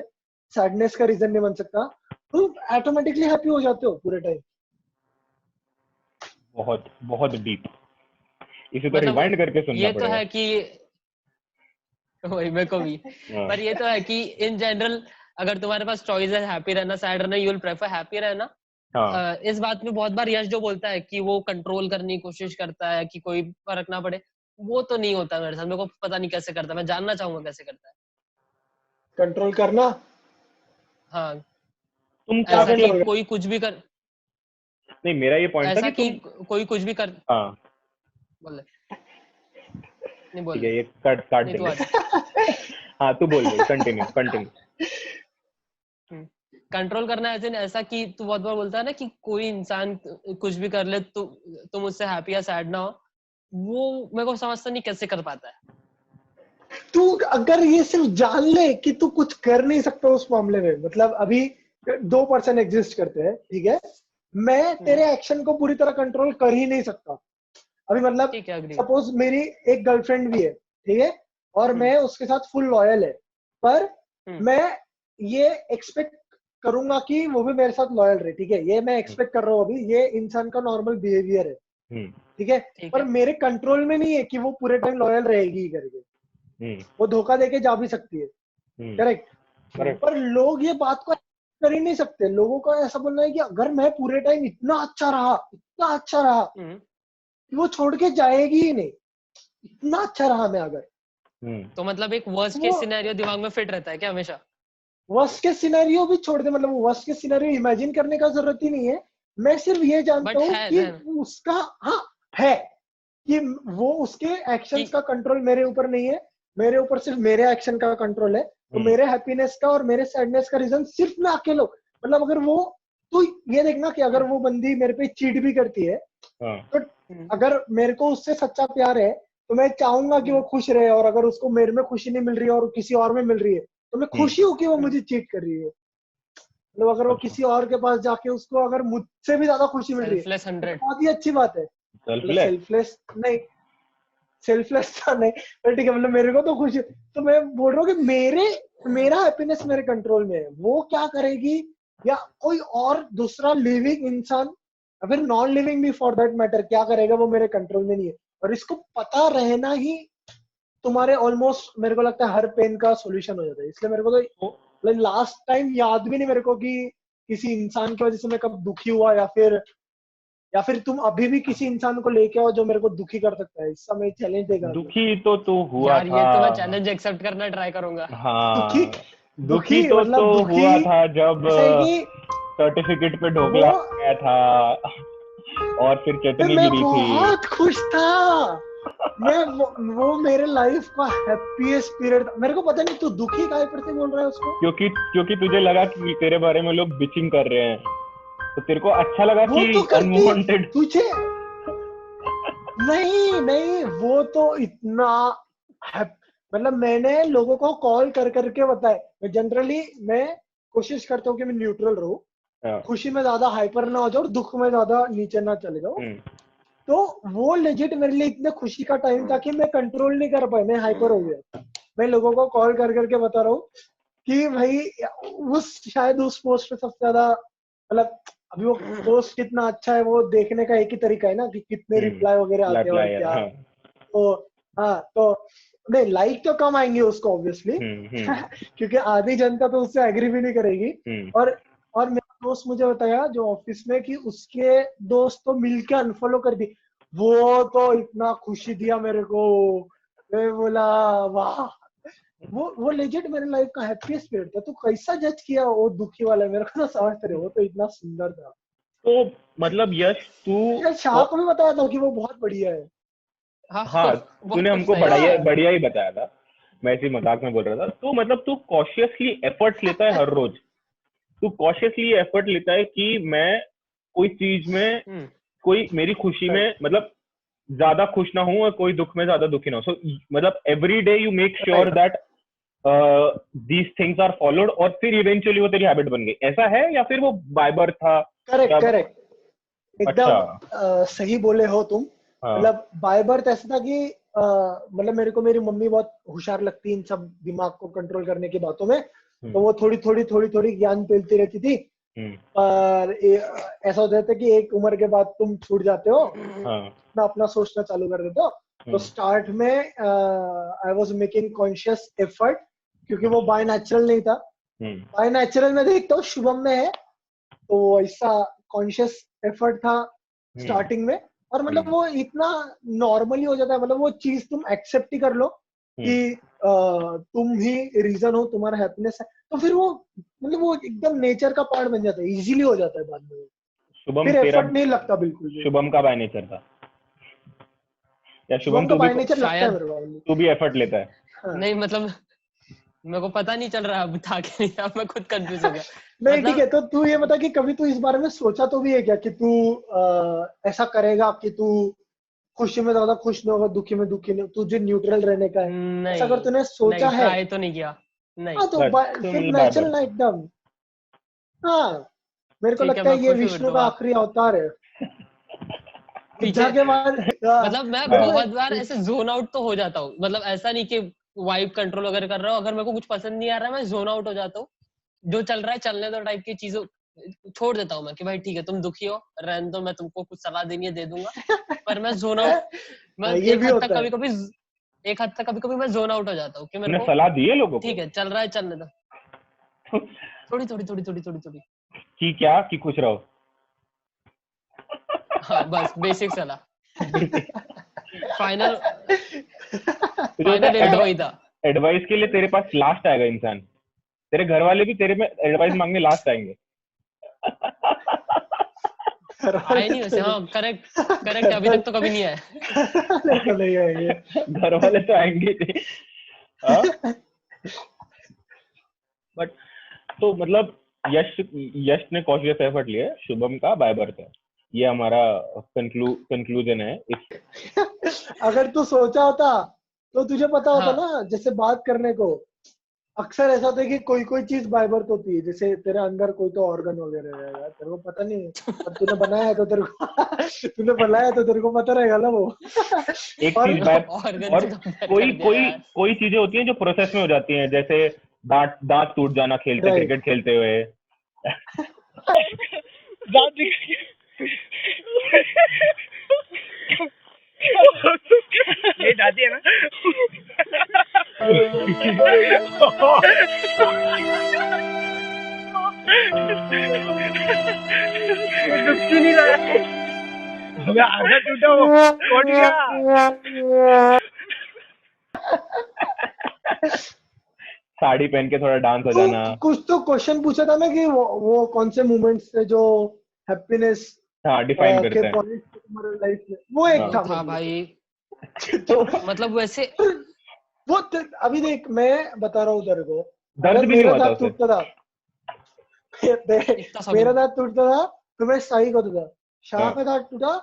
[SPEAKER 5] सैडनेस का रीजन नहीं बन सकता, तुम ऑटोमेटिकली हैप्पी हो जाते हो पूरे टाइम।
[SPEAKER 3] बहुत बहुत डीप, इसे तो
[SPEAKER 4] मतलब
[SPEAKER 3] रिवाइंड करके सुनना
[SPEAKER 4] ये तो
[SPEAKER 3] पड़ेगा।
[SPEAKER 4] है कि वही मेरे को भी पर ये तो है कि इन जनरल अगर तुम्हारे पास चॉइस है हैप्पी रहना सैड रहना, यू विल प्रेफर हैप्पी रहना। इस बात में बहुत बार यश जो बोलता है कि वो कंट्रोल करने की कोशिश करता है कि कोई फर्क ना पड़े, वो तो नहीं होता मेरे साथ। मेरे को पता नहीं कैसे करता, मैं जानना चाहूंगा कैसे करता है
[SPEAKER 5] कंट्रोल करना।
[SPEAKER 4] हाँ।
[SPEAKER 3] तुम क्या
[SPEAKER 4] ऐसा कि
[SPEAKER 3] मतलब,
[SPEAKER 4] कोई कुछ भी कर,
[SPEAKER 3] नहीं मेरा ये पॉइंट था
[SPEAKER 4] ऐसा
[SPEAKER 3] कि
[SPEAKER 4] कि
[SPEAKER 3] तुम,
[SPEAKER 4] कोई कुछ भी कर,
[SPEAKER 3] हाँ
[SPEAKER 4] बोल नहीं
[SPEAKER 3] ठीक
[SPEAKER 4] बोल
[SPEAKER 3] है, ये काट
[SPEAKER 4] नहीं तू
[SPEAKER 3] देंगे।
[SPEAKER 4] आजा।
[SPEAKER 3] हाँ तू बोल कंटिन्यू कंटिन्यू।
[SPEAKER 4] कंट्रोल करना ऐसा कि तू बहुत बार बोलता है ना कि कोई इंसान कुछ भी कर ले तो तुम उससे हैप्पी या सैड ना हो, वो मेरे को समझता नहीं कैसे कर पाता है।
[SPEAKER 5] तू अगर ये सिर्फ जान ले कि तू कुछ कर नहीं सकता उस मामले में, मतलब अभी 2% एग्जिस्ट करते हैं, ठीक है, मैं तेरे एक्शन को पूरी तरह कंट्रोल कर ही नहीं सकता। अभी मतलब
[SPEAKER 4] ठीक है, अग्री।
[SPEAKER 5] सपोज मेरी एक गर्लफ्रेंड भी है, ठीक है, और मैं उसके साथ फुल लॉयल है, पर मैं ये एक्सपेक्ट करूंगा कि वो भी मेरे साथ लॉयल रहे, ठीक है, ये मैं एक्सपेक्ट कर रहा हूँ, अभी ये इंसान का नॉर्मल बिहेवियर है, ठीक है, पर मेरे कंट्रोल में नहीं है कि वो पूरे टाइम लॉयल रहेगी करके, वो धोखा देके जा भी सकती है, करेक्ट। पर लोग ये बात को कर ही नहीं सकते। लोगों का ऐसा बोलना है कि अगर मैं पूरे टाइम इतना अच्छा रहा कि वो छोड़ के जाएगी ही नहीं, इतना अच्छा रहा मैं अगर,
[SPEAKER 4] तो मतलब एक वर्स्ट केस सिनेरियो दिमाग में फिट रहता है क्या हमेशा?
[SPEAKER 5] वर्स्ट केस सिनेरियो भी छोड़ दे, मतलब वर्स्ट केस सिनेरियो इमेजिन करने का जरूरत ही नहीं है। मैं सिर्फ ये जानता हूँ कि उसका है कि वो उसके एक्शंस का कंट्रोल मेरे ऊपर नहीं है, मेरे ऊपर सिर्फ मेरे एक्शन का कंट्रोल है। तो मेरे हैप्पीनेस का और मेरे सैडनेस का रीजन सिर्फ मैं अकेला हूं। मतलब अगर वो, तो ये देखना कि अगर वो बंदी मेरे पे चीट भी करती है, तो अगर मेरे को उससे सच्चा प्यार है तो मैं चाहूंगा कि वो खुश रहे, और अगर उसको मेरे में खुशी नहीं मिल रही है और किसी और में मिल रही है तो मैं खुशी हूं कि वो मुझे चीट कर रही है। मतलब अगर वो किसी और के पास जाके उसको अगर मुझसे भी ज्यादा खुशी मिल रही है तो बहुत ही अच्छी बात है। सेल्फलेस नहीं, सेल्फलेस था नहीं, पर ठीक है, मतलब मेरे को तो खुशी, तो मैं बोल रहा हूँ कि मेरा हैप्पीनेस मेरे कंट्रोल में है। वो क्या करेगी या कोई और दूसरा लिविंग इंसान, अगर नॉन लिविंग भी फॉर दैट मैटर क्या करेगा, वो मेरे कंट्रोल में नहीं है। और इसको पता रहना ही तुम्हारे ऑलमोस्ट मेरे को लगता है हर पेन का सॉल्यूशन हो जाता है। इसलिए मेरे को तो लास्ट टाइम याद भी नहीं मेरे को कि किसी इंसान की वजह से मैं कब दुखी हुआ, या फिर तुम अभी भी किसी इंसान को लेके आओ जो मेरे को दुखी कर सकता है। इस समय चैलेंज देगा।
[SPEAKER 3] दुखी तो तू हुआ
[SPEAKER 4] यार,
[SPEAKER 3] था
[SPEAKER 4] ये तो मैं चैलेंज एक्सेप्ट करना ट्राई करूंगा।
[SPEAKER 3] हाँ,
[SPEAKER 5] दुखी
[SPEAKER 3] तो
[SPEAKER 5] मतलब दुखी
[SPEAKER 3] हुआ था जब
[SPEAKER 5] ऐसा है कि
[SPEAKER 3] सर्टिफिकेट पे ढोकला गया था और फिर चटनी
[SPEAKER 5] मैं
[SPEAKER 3] गिरी थी।
[SPEAKER 5] बहुत खुश था। मैं वो मेरे लाइफ का हैप्पीएस्ट पीरियड था। मेरे को पता नहीं तू दुखी काहे पर से बोल रहा है उसको,
[SPEAKER 3] क्योंकि तुझे लगा कि तेरे बारे में लोग बिचिंग कर रहे हैं, तो तेरे को अच्छा लगा
[SPEAKER 5] वो
[SPEAKER 3] कि
[SPEAKER 5] तो करती
[SPEAKER 3] अनवांटेड।
[SPEAKER 5] तुझे नहीं, वो तो इतना मतलब मैंने लोगों को कॉल कर करके बताया। जनरली मैं कोशिश करता हूँ कि मैं न्यूट्रल रहूं, खुशी में ज्यादा हाइपर ना हो जाऊं और दुख में ज्यादा नीचे ना चले जाऊं। तो वो लेजिट मेरे लिए इतने खुशी का टाइम था कि मैं कंट्रोल नहीं कर पाया, मैं हाइपर हो गया। मैं लोगों को कॉल कर करके बता रहा हूँ कि भाई शायद उस पोस्ट पे सबसे ज्यादा, मतलब अभी वो पोस्ट कितना अच्छा है वो देखने का एक ही तरीका है ना कि कितने रिप्लाई वगैरह आते हैं और क्या। तो तो नहीं, लाइक तो कम आएंगे उसको ऑब्वियसली क्योंकि आधी जनता तो उससे एग्री भी नहीं करेगी। और मेरा दोस्त मुझे बताया जो ऑफिस में कि उसके दोस्त तो मिलके अनफॉलो कर दी। वो तो इतना खुशी दिया मेरे को, मैं बोला वाह। वो लेजेंड मेरे लाइफ का हैप्पीएस्ट पीरियड था। तू कैसा जज किया वो दुखी वाला, मेरे को ना समझ रहे, वो तो इतना सुंदर था।
[SPEAKER 3] तो मतलब यश तू
[SPEAKER 5] शाह को भी बताया था कि वो बहुत बढ़िया है।
[SPEAKER 3] हाँ, तूने हमको बढ़िया ही बताया था। मैं ऐसे ही मजाक में बोल रहा था। तो मतलब तू कॉशियसली एफर्ट्स लेता है हर रोज, तू कॉशियसली एफर्ट लेता है कि मैं कोई चीज में, कोई मेरी खुशी में मतलब ज्यादा खुश ना हूं और कोई दुख में ज्यादा दुखी ना हो। सो मतलब every day you make sure that these things are followed, और फिर इवेंचुअली वो तेरी हैबिट बन गई, ऐसा है? या फिर वो बाय बर्थ था?
[SPEAKER 5] करेक्ट करेक्ट, एकदम
[SPEAKER 3] अच्छा।
[SPEAKER 5] सही बोले हो तुम।
[SPEAKER 3] हाँ।
[SPEAKER 5] मतलब बाय बर्थ ऐसा था कि मतलब मेरे को मेरी मम्मी बहुत होशियार लगती इन सब दिमाग को कंट्रोल करने की बातों में, तो वो थोड़ी थोड़ी ज्ञान पेलती रहती थी। पर ऐसा होता है कि एक उम्र के बाद तुम छूट जाते हो, अपना अपना सोचना चालू कर देते हो। तो स्टार्ट में I was making conscious effort, क्योंकि वो बाय नेचुरल नहीं था। बाय नेचुरल में देखता हूँ शुभम में है, तो ऐसा कॉन्शियस एफर्ट था स्टार्टिंग में। और मतलब वो इतना नॉर्मली हो जाता है, मतलब वो चीज तुम एक्सेप्ट ही कर लो कि तुम ही रीजन हो, तुम्हारा हैप्पीनेस है, तो फिर वो मतलब वो एकदम नेचर का पार्ट बन जाता है, इजीली हो जाता है बाद में।
[SPEAKER 3] शुभम
[SPEAKER 5] फिर
[SPEAKER 3] तेरा,
[SPEAKER 5] एफर्ट नहीं लगता बिल्कुल भी।
[SPEAKER 3] शुभम का बाय नेचर था या
[SPEAKER 5] शुभम
[SPEAKER 3] शुभम
[SPEAKER 5] का
[SPEAKER 3] तू भी,
[SPEAKER 5] बाय नेचर लगता है
[SPEAKER 4] शायद
[SPEAKER 5] मेरे को।
[SPEAKER 3] तू भी एफर्ट लेता है?
[SPEAKER 5] हाँ।
[SPEAKER 4] नहीं मतलब मेरे को पता नहीं चल रहा अब था कि नहीं था, मैं खुद कंफ्यूज हो गया।
[SPEAKER 5] नहीं ठीक
[SPEAKER 4] मतलब
[SPEAKER 5] है, तो तू ये बता कि कभी तू इस बारे में सोचा तो भी है क्या कि तू ऐसा करेगा कि तू खुशी में ज्यादा खुश नहीं होगा, दुखी में दुखी नहीं, तुझे न्यूट्रल रहने का है, ऐसा अगर तूने
[SPEAKER 4] नहीं
[SPEAKER 5] सोचा
[SPEAKER 4] नहीं,
[SPEAKER 5] है?
[SPEAKER 4] ट्राई तो नहीं किया। नहीं
[SPEAKER 5] हाँ तो
[SPEAKER 3] बस तो
[SPEAKER 5] फिर
[SPEAKER 3] मतलब बाय
[SPEAKER 5] नेचुरल
[SPEAKER 3] बर्थ।
[SPEAKER 5] ना एकदम। हाँ, मेरे को
[SPEAKER 4] ठीक है,
[SPEAKER 5] लगता है
[SPEAKER 4] मैं
[SPEAKER 5] ये
[SPEAKER 4] खुश हूँ फिर
[SPEAKER 5] विष्णु
[SPEAKER 4] तो।
[SPEAKER 5] का आखिरी अवतार है।
[SPEAKER 4] ठीक है।
[SPEAKER 5] बुद्धा के बाद
[SPEAKER 4] मतलब मैं
[SPEAKER 5] मेरे
[SPEAKER 4] बहुत बार
[SPEAKER 5] को
[SPEAKER 4] ऐसे जोन आउट तो हो जाता हूँ, मतलब ऐसा नहीं कि वाइब कंट्रोल वगैरह कर रहा हूँ। अगर मेरे को कुछ पसंद नहीं आ रहा है, मैं जोन आउट हो जाता हूँ। जो चल रहा है चलने दो टाइप की चीजों छोड़ देता हूँ मैं, कि भाई ठीक है तुम दुखी हो, रहने दो, मैं तुमको कुछ सलाह देनी है दे दूंगा। पर मैं जोन आउट, मैं
[SPEAKER 5] ये
[SPEAKER 4] एक
[SPEAKER 5] भी
[SPEAKER 4] हद तक
[SPEAKER 5] होता है।
[SPEAKER 4] कभी कभी, एक हद तक कभी कभी मैं जोन आउट हो जाता हूँ कि मेरे
[SPEAKER 3] तूने
[SPEAKER 4] को
[SPEAKER 3] सलाह दी है लोगों
[SPEAKER 4] ठीक
[SPEAKER 3] को
[SPEAKER 4] है चल रहा है चलने दो, थोड़ी थोड़ी थोड़ी थोड़ी थोड़ी थोड़ी।
[SPEAKER 3] कि क्या, कि खुश रहो?
[SPEAKER 4] हाँ बस बेसिक सलाह। फाइनल
[SPEAKER 3] तुझे
[SPEAKER 4] फाइनल
[SPEAKER 3] पता
[SPEAKER 4] एंड
[SPEAKER 3] है
[SPEAKER 4] वही था।
[SPEAKER 3] एडवाइस के लिए तेरे पास लास्ट आएगा इंसान, तेरे घर वाले भी तेरे में एडवाइस मांगने लास्ट आएंगे।
[SPEAKER 4] आए नहीं वैसे, हाँ करेक्ट करेक्ट, अभी तक तो कभी नहीं आए।
[SPEAKER 5] नहीं तो नहीं आएंगे।
[SPEAKER 3] घर वाले तो आएंगे ही। हाँ, बट तो मतलब यश यश ने कॉशियस एफर्ट लिया है, शुभम का बाय बर्थ है। ये हमारा कंक्लूजन है इस।
[SPEAKER 5] अगर तू सोचा होता तो तुझे पता होता
[SPEAKER 4] हाँ
[SPEAKER 5] ना, जैसे बात करने को अक्सर ऐसा होता है कि कोई कोई चीज बाय बर्थ होती है, जैसे तेरे अंदर कोई तो ऑर्गन वगैरह रहेगा, तेरे को पता नहीं है, पर तूने बनाया है तो तेरे को तूने बनाया है तो तेरे को पता रहेगा ना वो।
[SPEAKER 3] एक
[SPEAKER 5] और
[SPEAKER 3] चीज बाय,
[SPEAKER 4] ऑर्गन
[SPEAKER 3] और
[SPEAKER 4] से कंपेयर
[SPEAKER 3] कोई
[SPEAKER 4] कर दिया
[SPEAKER 3] कोई
[SPEAKER 4] यार।
[SPEAKER 3] कोई चीजें होती हैं जो प्रोसेस में हो जाती हैं, जैसे दांत दांत टूट जाना खेलते
[SPEAKER 5] राइट,
[SPEAKER 3] क्रिकेट खेलते हुए।
[SPEAKER 6] दांत दिख ये दादी है ना। वो दुख क्यों नहीं रहा है? मैं आधा टूटा वो टूट गया।
[SPEAKER 3] साड़ी पहन के थोड़ा डांस हो
[SPEAKER 5] तो
[SPEAKER 3] जाना।
[SPEAKER 5] कुछ तो क्वेश्चन पूछा था ना कि वो कौन से मोमेंट्स थे जो हैप्पीनेस
[SPEAKER 3] हाँ, डिफाइन
[SPEAKER 5] के
[SPEAKER 3] करते हैं।
[SPEAKER 5] पॉइंट तुम्हारे लाइफ में, वो एक
[SPEAKER 3] हाँ।
[SPEAKER 4] वो
[SPEAKER 5] था
[SPEAKER 4] था
[SPEAKER 5] मतलब।
[SPEAKER 4] भाई,
[SPEAKER 3] तो
[SPEAKER 4] मतलब वैसे
[SPEAKER 5] वो अभी देख, मैं बता रहा हूँ तेरे को,
[SPEAKER 3] दर्द
[SPEAKER 5] अगर
[SPEAKER 3] भी नहीं
[SPEAKER 5] मेरा
[SPEAKER 3] हुआ था
[SPEAKER 5] दांत
[SPEAKER 3] उसे।
[SPEAKER 5] टूटता था
[SPEAKER 4] इतना सा भी
[SPEAKER 5] मेरा
[SPEAKER 4] नहीं।
[SPEAKER 5] दांत टूटता था तो मैं शाही को था, शाह
[SPEAKER 3] हाँ,
[SPEAKER 5] का दांत टूटा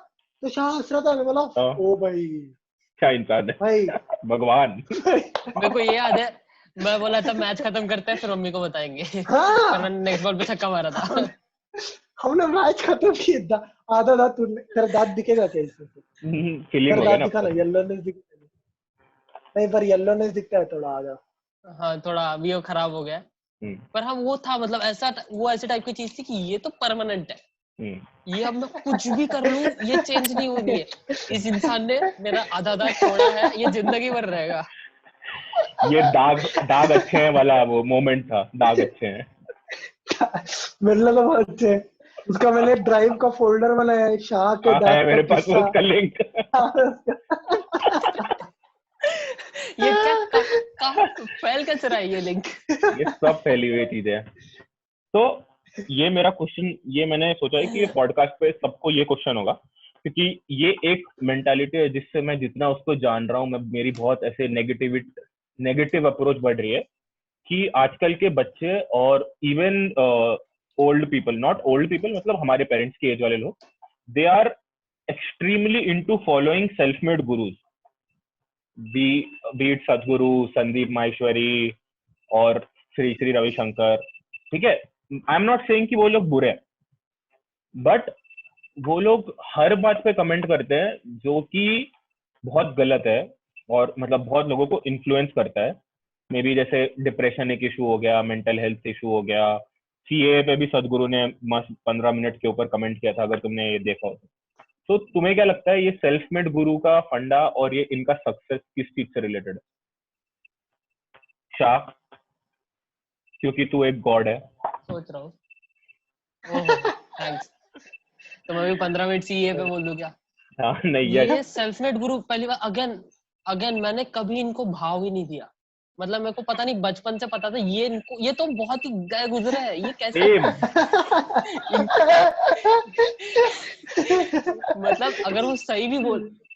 [SPEAKER 5] तो शाह हंस रहा था, मैं बोला
[SPEAKER 3] हाँ,
[SPEAKER 5] ओ भाई,
[SPEAKER 3] क्या इंसान है,
[SPEAKER 5] भाई
[SPEAKER 3] भगवान।
[SPEAKER 4] मेरे को ये याद है, मैं बोला था मैच खत्म करते हैं फिर मम्मी को बताएंगे। पर
[SPEAKER 5] हाँ,
[SPEAKER 4] मैंने नेक्स्ट बॉल पे छक्का मारा था।
[SPEAKER 5] हम, हमने मैच खत्म किया था, आधा दांत टूटने, तेरा दांत दिखेगा क्या इसमें से?
[SPEAKER 3] फीलिंग
[SPEAKER 5] तेरा
[SPEAKER 3] हो गया
[SPEAKER 5] दांत
[SPEAKER 3] ना
[SPEAKER 5] दिखा
[SPEAKER 3] अब
[SPEAKER 5] ना,
[SPEAKER 3] तो।
[SPEAKER 5] येलोनेस दिखता है। नहीं, पर येलोनेस दिखता है थोड़ा आधा।
[SPEAKER 4] हाँ थोड़ा अभी वो खराब हो गया।
[SPEAKER 3] हम्म,
[SPEAKER 4] पर हाँ वो था, मतलब ऐसा वो ऐसे टाइप की चीज थी कि ये तो परमानेंट है,
[SPEAKER 3] हम्म।
[SPEAKER 4] ये अब मैं कुछ भी कर लूं ये चेंज नहीं होनी है। इस इंसान ने मेरा आधा दांत तोड़ा है, ये जिंदगी भर रहेगा।
[SPEAKER 3] ये दाग दाग अच्छे हैं वाला वो मोमेंट था, दाग अच्छे हैं।
[SPEAKER 5] मेरे लिए तो बहुत अच्छे है। उसका मैंने ड्राइव का फोल्डर बनाया है, शाह के
[SPEAKER 3] हाँ, है
[SPEAKER 5] दांत का
[SPEAKER 3] मेरे पास
[SPEAKER 5] किस्सा।
[SPEAKER 3] उसका लिंक।
[SPEAKER 4] ये क्या कहाँ फैल कैसे रहा है ये लिंक?
[SPEAKER 3] ये सब फैली हुई चीजें हैं। तो ये मेरा क्वेश्चन, ये मैंने सोचा है कि ये पॉडकास्ट पे सबको ये क्वेश्चन होगा, क्योंकि ये एक मेंटालिटी है जिससे मैं जितना उसको जान रहा हूँ, मैं मेरी बहुत ऐसे नेगेटिव अप्रोच बढ़ रही है कि आजकल के बच्चे और even old people, not old people मतलब हमारे पेरेंट्स के एज वाले लोग, they are extremely into following self made gurus, be it Sadhguru, Sandeep Maheshwari और श्री श्री रविशंकर। ठीक है, आई एम नॉट सेइंग कि वो लोग बुरे हैं, बट वो लोग हर बात पे कमेंट करते हैं जो कि बहुत गलत है और मतलब बहुत लोगों को इन्फ्लुएंस करता है। मे बी जैसे डिप्रेशन एक इशू हो गया, मेंटल हेल्थ इशू हो गया। सीए पे भी सदगुरु ने मस्त 15 मिनट के ऊपर कमेंट किया था, अगर तुमने ये देखा हो तो तुम्हें क्या लगता है ये सेल्फ मेड गुरु का फंडा और ये इनका सक्सेस किस चीज से रिलेटेड है? शाह, क्योंकि तू एक गॉड है।
[SPEAKER 4] सोच रहा हूँ। ओह थैंक्स। तो मैं भी 15 मिनट सीए पे बोल दूं क्या?
[SPEAKER 3] हाँ नहीं यार,
[SPEAKER 4] ये सेल्फ मेड गुरु पहली बार अगेन मैंने कभी इनको भाव ही नहीं दिया। मतलब मेरे को पता नहीं, बचपन से पता था ये तो बहुत ही गए गुजरे है, ये कैसे मतलब अगर वो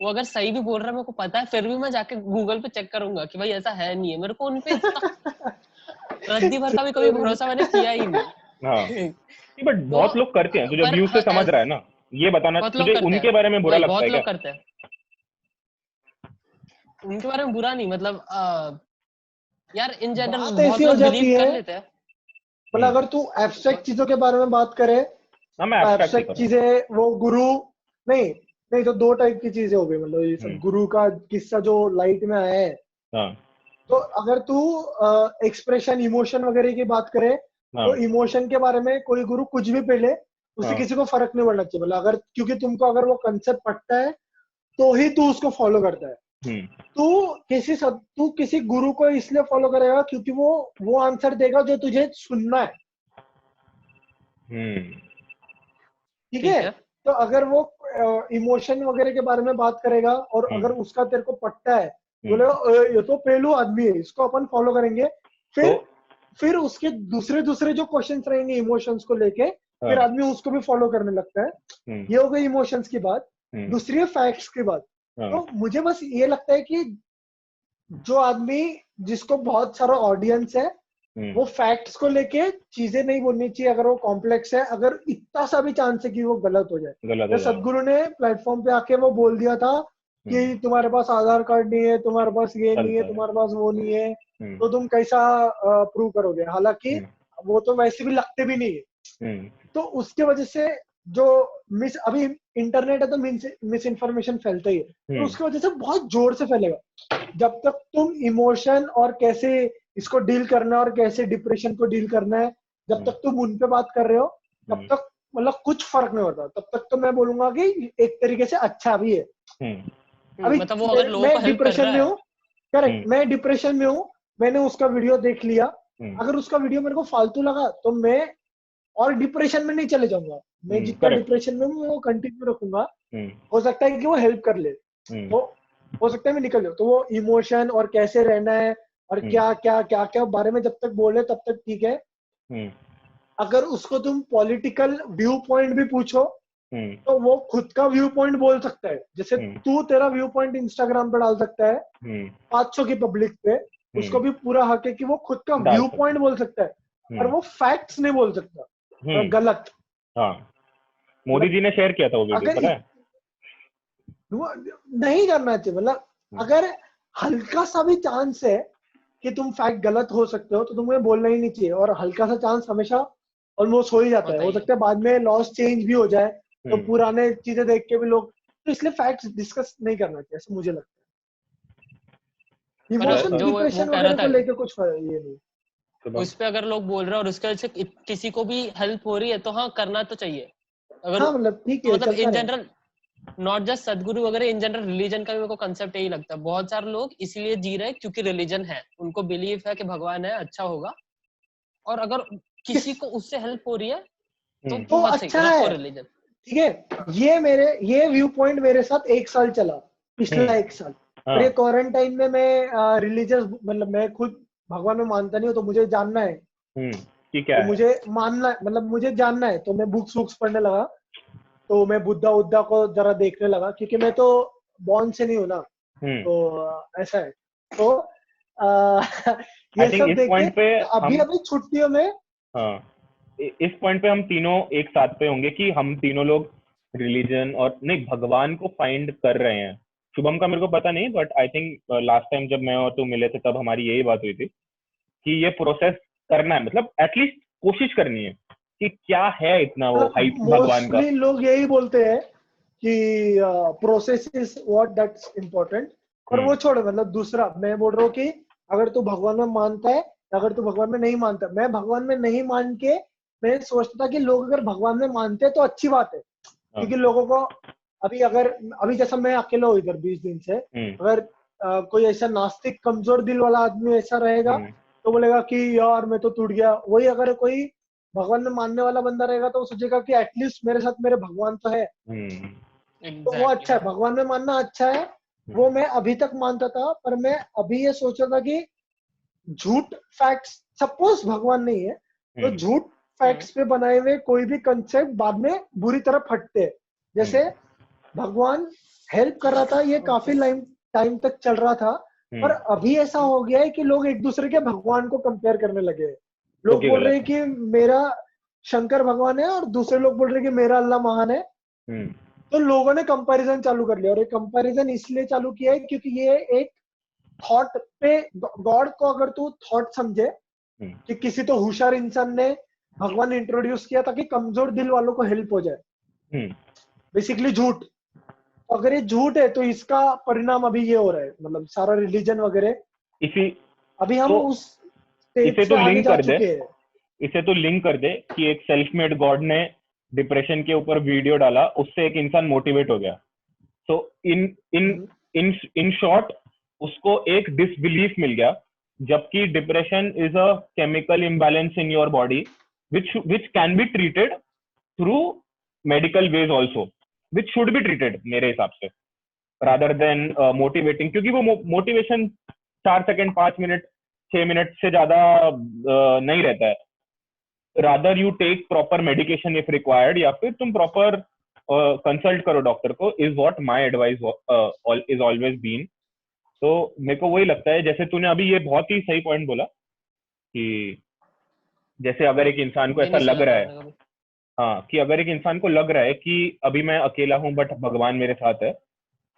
[SPEAKER 4] अगर सही भी बोल रहा है मेरे को पता है, फिर भी मैं जाके गूगल पे चेक करूंगा कि भाई ऐसा है नहीं है। मेरे को उनपे रद्दी भर का भी कभी भरोसा मैंने किया ही नहीं।
[SPEAKER 3] हाँ बट बहुत लोग करते हैं, तुझे व्यू से समझ रहा है ना, ये बताना तुझे उनके बारे में बुरा लगता है क्या?
[SPEAKER 4] बहुत लोग करते हैं, उनके बारे में बुरा नहीं, मतलब यार इन जनरल
[SPEAKER 5] बात
[SPEAKER 4] बहुत
[SPEAKER 5] ऐसी हो
[SPEAKER 4] लोग
[SPEAKER 5] जाती
[SPEAKER 4] बिलीव
[SPEAKER 5] है,
[SPEAKER 4] कर लेते हैं।
[SPEAKER 5] मतलब अगर तू एब्स्ट्रैक्ट चीजों के बारे में बात करे,
[SPEAKER 3] हाँ मैं abstract ही
[SPEAKER 5] एब्स्ट्रैक्ट
[SPEAKER 3] कर रहा
[SPEAKER 5] चीजें वो गुरु नहीं तो दो टाइप की चीजें हो गई। मतलब ये सब गुरु का किस्सा जो लाइट में आया है,
[SPEAKER 3] हाँ
[SPEAKER 5] तो अगर तू एक्सप्रेशन इमोशन वगैरह की बात करे,
[SPEAKER 3] हाँ
[SPEAKER 5] तो इमोशन के बारे में कोई गुरु कुछ भी पहले उससे
[SPEAKER 3] हाँ
[SPEAKER 5] किसी को फर्क नहीं पड़ना चाहिए। मतलब अगर क्योंकि तुमको अगर वो कंसेप्ट पटता है तो ही तू उसको फॉलो करता है। तू किसी गुरु को इसलिए फॉलो करेगा क्योंकि वो आंसर देगा जो तुझे सुनना है। ठीक है, तो अगर वो इमोशन वगैरह के बारे में बात करेगा और अगर उसका तेरे को पटता है, बोले ये तो पहलू आदमी है, इसको अपन फॉलो करेंगे, फिर उसके दूसरे जो क्वेश्चंस रहेंगे इमोशंस को लेके, फिर आदमी उसको भी फॉलो करने लगता है। ये हो गई इमोशंस की बात। दूसरी है फैक्ट्स की बात। तो मुझे बस ये लगता है कि जो आदमी जिसको बहुत सारा ऑडियंस है, वो फैक्ट्स को लेके चीजें नहीं बोलनी चाहिए अगर वो कॉम्प्लेक्स है, अगर इतना सा भी चांस है कि वो गलत हो जाए। सदगुरु ने प्लेटफॉर्म पे आके वो बोल दिया था कि तुम्हारे पास आधार कार्ड नहीं है, तुम्हारे पास ये नहीं है, तुम्हारे पास वो नहीं है, तो तुम कैसा प्रूव करोगे? हालांकि वो तो वैसे भी लगते भी नहीं है। तो उसके वजह से जो अभी इंटरनेट है तो मिस इन्फॉर्मेशन फैलता ही है, तो उसकी वजह से बहुत जोर से फैलेगा। जब तक तुम इमोशन और कैसे इसको डील करना है और कैसे डिप्रेशन को डील करना है, जब तक तुम उन पे बात कर रहे हो, तब तक मतलब कुछ फर्क नहीं होता। तब तक तो मैं बोलूंगा कि एक तरीके से अच्छा भी है। अभी
[SPEAKER 4] मतलब वो अगर लोगों को
[SPEAKER 5] मैं
[SPEAKER 4] हेल्प कर
[SPEAKER 5] डिप्रेशन
[SPEAKER 4] रहा
[SPEAKER 5] में
[SPEAKER 4] है,
[SPEAKER 5] हूँ, करेक्ट, मैं डिप्रेशन में हूँ, मैंने उसका वीडियो देख लिया, अगर उसका वीडियो मेरे को फालतू लगा तो मैं और डिप्रेशन में नहीं चले जाऊंगा। मैं जितना डिप्रेशन में हूँ वो कंटिन्यू रखूंगा। हो सकता है कि वो हेल्प कर ले, तो हो सकता है मैं निकल जाऊँ। तो वो इमोशन और कैसे रहना है और क्या क्या क्या क्या बारे में जब तक बोले तब तक ठीक है। अगर उसको तुम पॉलिटिकल व्यू पॉइंट भी पूछो तो वो खुद का व्यू पॉइंट बोल सकता है। जैसे तू तेरा व्यू पॉइंट इंस्टाग्राम पे डाल सकता है 500 की पब्लिक पे, उसको भी पूरा हक है कि वो खुद का व्यू पॉइंट बोल सकता है, पर वो फैक्ट्स नहीं बोल सकता। गलत।
[SPEAKER 3] हाँ, मोदी जी ने शेयर किया था वो वीडियो, पता है?
[SPEAKER 5] नहीं करना चाहिए। मतलब अगर हल्का सा भी चांस है कि तुम फैक्ट गलत हो सकते हो तो तुम्हें बोलना ही नहीं चाहिए, और हल्का सा चांस हमेशा ऑलमोस्ट हो ही जाता है। हो सकता है बाद में लॉस चेंज भी हो जाए, तो पुराने चीजें देख के भी लोग, तो इसलिए फैक्ट्स डिस्कस नहीं करना चाहिए, ऐसा मुझे लगता है। इमोशन डिप्रेशन वगैरह को लेके कुछ ये नहीं,
[SPEAKER 4] उस पे अगर लोग बोल रहे हैं और उसके वजह से किसी को भी हेल्प हो रही है तो हाँ करना तो चाहिए। अगर
[SPEAKER 5] हाँ मतलब ठीक है,
[SPEAKER 4] मतलब इन जनरल नॉट जस्ट सदगुरु वगैरह, इन जनरल रिलीजन का भी मेरे को कंसेप्ट यही लगता है। बहुत सारे लोग इसलिए जी रहे हैं क्योंकि रिलीजन है, उनको बिलीव है कि भगवान है, अच्छा होगा, और अगर किसी को उससे हेल्प हो रही है तो बहुत सही,
[SPEAKER 5] अच्छा है,
[SPEAKER 4] रिलीजन।
[SPEAKER 5] ठीक है। ये व्यू पॉइंट मेरे साथ 1 साल चला, पिछला 1 साल। और ये क्वारंटाइन में मैं रिलीजियस, मतलब मैं खुद भगवान में मानता नहीं हूँ, तो मुझे जानना है
[SPEAKER 3] कि क्या
[SPEAKER 5] तो
[SPEAKER 3] है?
[SPEAKER 5] मुझे मानना है, मतलब मुझे जानना है, तो मैं बुक्स पढ़ने लगा। तो मैं बुद्धा को जरा देखने लगा, क्योंकि मैं तो बॉर्न से नहीं हूँ ना, तो ऐसा है। तो ये
[SPEAKER 3] I think
[SPEAKER 5] सब
[SPEAKER 3] इस
[SPEAKER 5] देख
[SPEAKER 3] point
[SPEAKER 5] के
[SPEAKER 3] पे
[SPEAKER 5] अभी
[SPEAKER 3] हम
[SPEAKER 5] अभी छुट्टियों में
[SPEAKER 3] हाँ इस पॉइंट पे हम तीनों एक साथ पे होंगे कि हम तीनों लोग रिलीजन और नहीं भगवान को फाइंड कर रहे हैं। शुभम का मेरे को पता नहीं, but I think last time जब मैं और तू मिले थे तब हमारी यही बात हुई थी कि ये प्रोसेस करना है, मतलब एटलीस्ट कोशिश करनी है कि क्या है इतना वो हाइप भगवान का।
[SPEAKER 5] मोस्टली लोग यही बोलते हैं कि process is what that's important. और वो छोड़, मतलब दूसरा मैं बोल रहा हूँ कि अगर तू भगवान में मानता है, अगर तू भगवान में नहीं मानता, मैं भगवान में नहीं मान के मैं सोचता था कि लोग अगर भगवान में मानते हैं तो अच्छी बात है, क्योंकि लोगों को अभी जैसा मैं अकेला हूँ इधर 20 दिन से, अगर कोई ऐसा नास्तिक कमजोर दिल वाला आदमी ऐसा रहेगा तो बोलेगा कि यार मैं तो टूट गया। वही अगर कोई भगवान में मानने वाला बंदा रहेगा तो वो सोचेगा कि एटलीस्ट मेरे साथ मेरे भगवान तो है। तो वो अच्छा है, भगवान में मानना अच्छा है। वो मैं अभी तक मानता था, पर मैं अभी ये सोच रहा था कि झूठ फैक्ट्स, सपोज भगवान नहीं है तो झूठ फैक्ट्स पे बनाए हुए कोई भी कंसेप्ट बाद में बुरी तरह फटते हैं। जैसे भगवान हेल्प कर रहा था, ये काफी टाइम तक चल रहा था, पर अभी ऐसा हो गया है कि लोग एक दूसरे के भगवान को कंपेयर करने लगे हैं। लोग बोल रहे हैं कि मेरा शंकर भगवान है और दूसरे लोग बोल रहे हैं कि मेरा अल्लाह महान है। तो लोगों ने कंपैरिजन चालू कर लिया, और ये कंपैरिजन इसलिए चालू किया है क्योंकि ये एक थॉट पे, गॉड को अगर तू थॉट समझे कि किसी तो होशियार इंसान ने भगवान इंट्रोड्यूस किया ताकि कमजोर दिल वालों को हेल्प हो जाए, बेसिकली झूठ। अगर ये झूठ है तो इसका परिणाम अभी ये हो रहा है, मतलब सारा रिलीजन वगैरह।
[SPEAKER 3] इसी
[SPEAKER 5] अभी हम
[SPEAKER 3] तो
[SPEAKER 5] उस स्टेज
[SPEAKER 3] इसे
[SPEAKER 5] से
[SPEAKER 3] तो
[SPEAKER 5] आगे
[SPEAKER 3] लिंक
[SPEAKER 5] जा
[SPEAKER 3] कर दे,
[SPEAKER 5] चुके हैं।
[SPEAKER 3] इसे तो लिंक कर दे कि एक सेल्फ मेड गॉड ने डिप्रेशन के ऊपर वीडियो डाला, उससे एक इंसान मोटिवेट हो गया। तो इन इन इन इन शॉर्ट उसको एक डिसबिलीफ मिल गया, जबकि depression is a chemical imbalance in your body which can be treated through medical ways also, which should be treated मेरे हिसाब से, rather than motivating, क्योंकि वो मोटिवेशन 4 सेकंड 5 मिनट 6 मिनट से ज्यादा नहीं रहता है। Rather you take proper medication if required, या फिर तुम प्रॉपर कंसल्ट करो डॉक्टर को, is what my advice is always been. तो मेरे को वही लगता है, जैसे तूने अभी ये बहुत ही सही पॉइंट बोला कि जैसे अगर एक इंसान को ऐसा लग रहा है, हाँ, कि अगर एक इंसान को लग रहा है कि अभी मैं अकेला हूँ बट भगवान मेरे साथ है,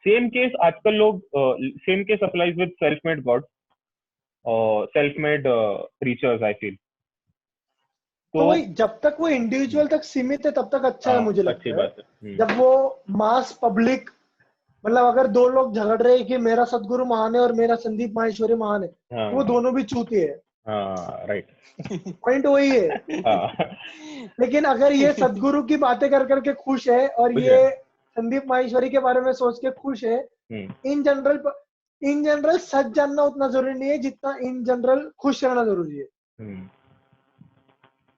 [SPEAKER 3] सेम केस आजकल लोग same case applies with self made god और self made preachers I feel.
[SPEAKER 5] तो वही, जब तक वो इंडिविजुअल तक सीमित है तब तक अच्छा है मुझे लगता है।
[SPEAKER 3] बात है।
[SPEAKER 5] जब वो मास पब्लिक, मतलब अगर दो लोग झगड़ रहे हैं कि मेरा सदगुरु महान है और मेरा संदीप माहेश्वरी महान है, तो वो दोनों भी चूती है।
[SPEAKER 3] राइट,
[SPEAKER 5] पॉइंट वही है। लेकिन अगर ये सदगुरु की बातें कर करके खुश है और ये संदीप माहेश्वरी के बारे में सोच के खुश है, इन जनरल सच जानना उतना जरूरी नहीं है जितना इन जनरल खुश रहना जरूरी है।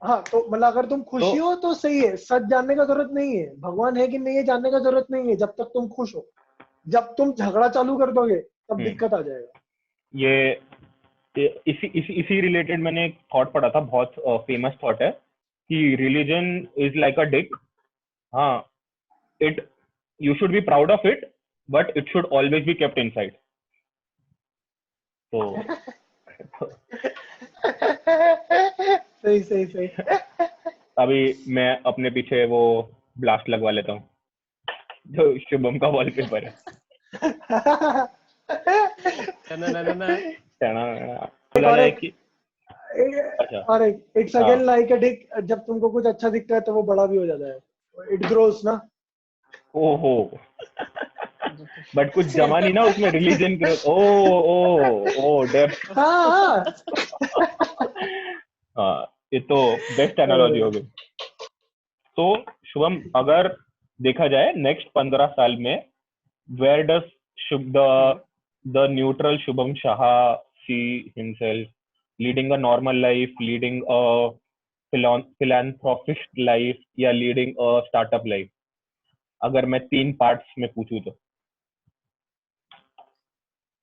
[SPEAKER 5] हाँ, तो मतलब अगर तुम खुशी हो तो सही है, सच जानने का जरूरत नहीं है, भगवान है कि नहीं है जानने का जरूरत नहीं है, जब तक तुम खुश हो। जब तुम झगड़ा चालू कर दोगे तब दिक्कत आ जाएगा।
[SPEAKER 3] ये इसी रिलेटेड मैंने एक थॉट पढ़ा था, बहुत फेमस थॉट है कि religion is like a dick. हाँ, it you should be proud of it but it should always be kept inside. तो
[SPEAKER 5] सही।
[SPEAKER 3] अभी मैं अपने पीछे वो ब्लास्ट लगवा लेता हूँ जो शुभम का वॉलपेपर है।
[SPEAKER 5] और एक सेकंड लाइक अ डिक, जब तुमको कुछ अच्छा दिखता है तो वो बड़ा भी हो जाता है, इट ग्रोस ना।
[SPEAKER 3] ओहो, बट कुछ जमा नहीं ना उसमें, रिलीजन ग्रोथ। ओ डेप्थ। हाँ, ये तो बेस्ट एनालॉजी हो गई। तो शुभम, अगर देखा जाए नेक्स्ट 15 साल में, where does the neutral Shubham Shah see himself, leading a normal life, leading a philanthropist life, या लीडिंग अ स्टार्टअप लाइफ, अगर मैं 3 पार्ट्स में पूछूं तो?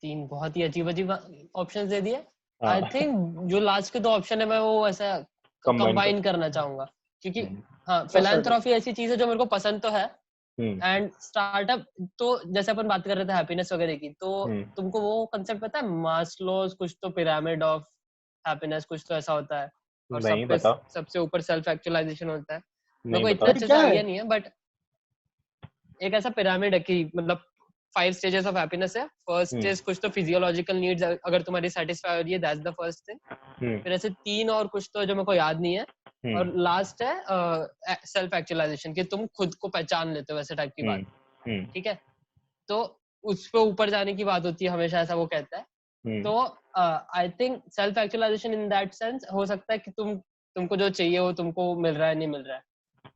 [SPEAKER 4] 3 बहुत ही अजीब ऑप्शंस दे दिए। आई थिंक जो लास्ट के 2 ऑप्शन है मैं वो ऐसा कंबाइन करना चाहूंगा, क्योंकि हाँ, फिलैंथ्रोपी ऐसी चीज है जो मेरे को पसंद तो है, एंड स्टार्टअप तो जैसे अपन बात कर रहे थे हैप्पीनेस वगैरह की, तो तुमको वो कंसेप्ट पता है, मास्लोस कुछ तो पिरामिड ऑफ हैप्पीनेस कुछ तो ऐसा होता है, और
[SPEAKER 3] नहीं पता।
[SPEAKER 4] सबसे ऊपर सेल्फ एक्चुअलाइजेशन होता है। मेरे
[SPEAKER 3] नहीं
[SPEAKER 4] को
[SPEAKER 3] पता।
[SPEAKER 4] इतना अच्छे से
[SPEAKER 5] क्या है?
[SPEAKER 4] आइडिया नहीं है, बट एक ऐसा पिरामिड है कि मतलब 5 स्टेजेस ऑफ हैप्पीनेस है। फर्स्ट स्टेज कुछ तो फिजियोलॉजिकल नीड्स अगर तुम्हारी सेटिस्फाई हो रही है, दैट्स द फर्स्ट थिंग। फिर ऐसे 3 और कुछ तो जो मेरे को याद नहीं है, और लास्ट है सेल्फ एक्चुअलाइजेशन, कि तुम खुद को पहचान लेते हो, वैसे टाइप की बात। ठीक है, तो उस पे ऊपर जाने की बात होती है हमेशा, ऐसा वो कहता है। तो I think self actualization in that sense हो सकता है कि तुमको जो चाहिए वो तुमको मिल रहा है, नहीं मिल रहा है।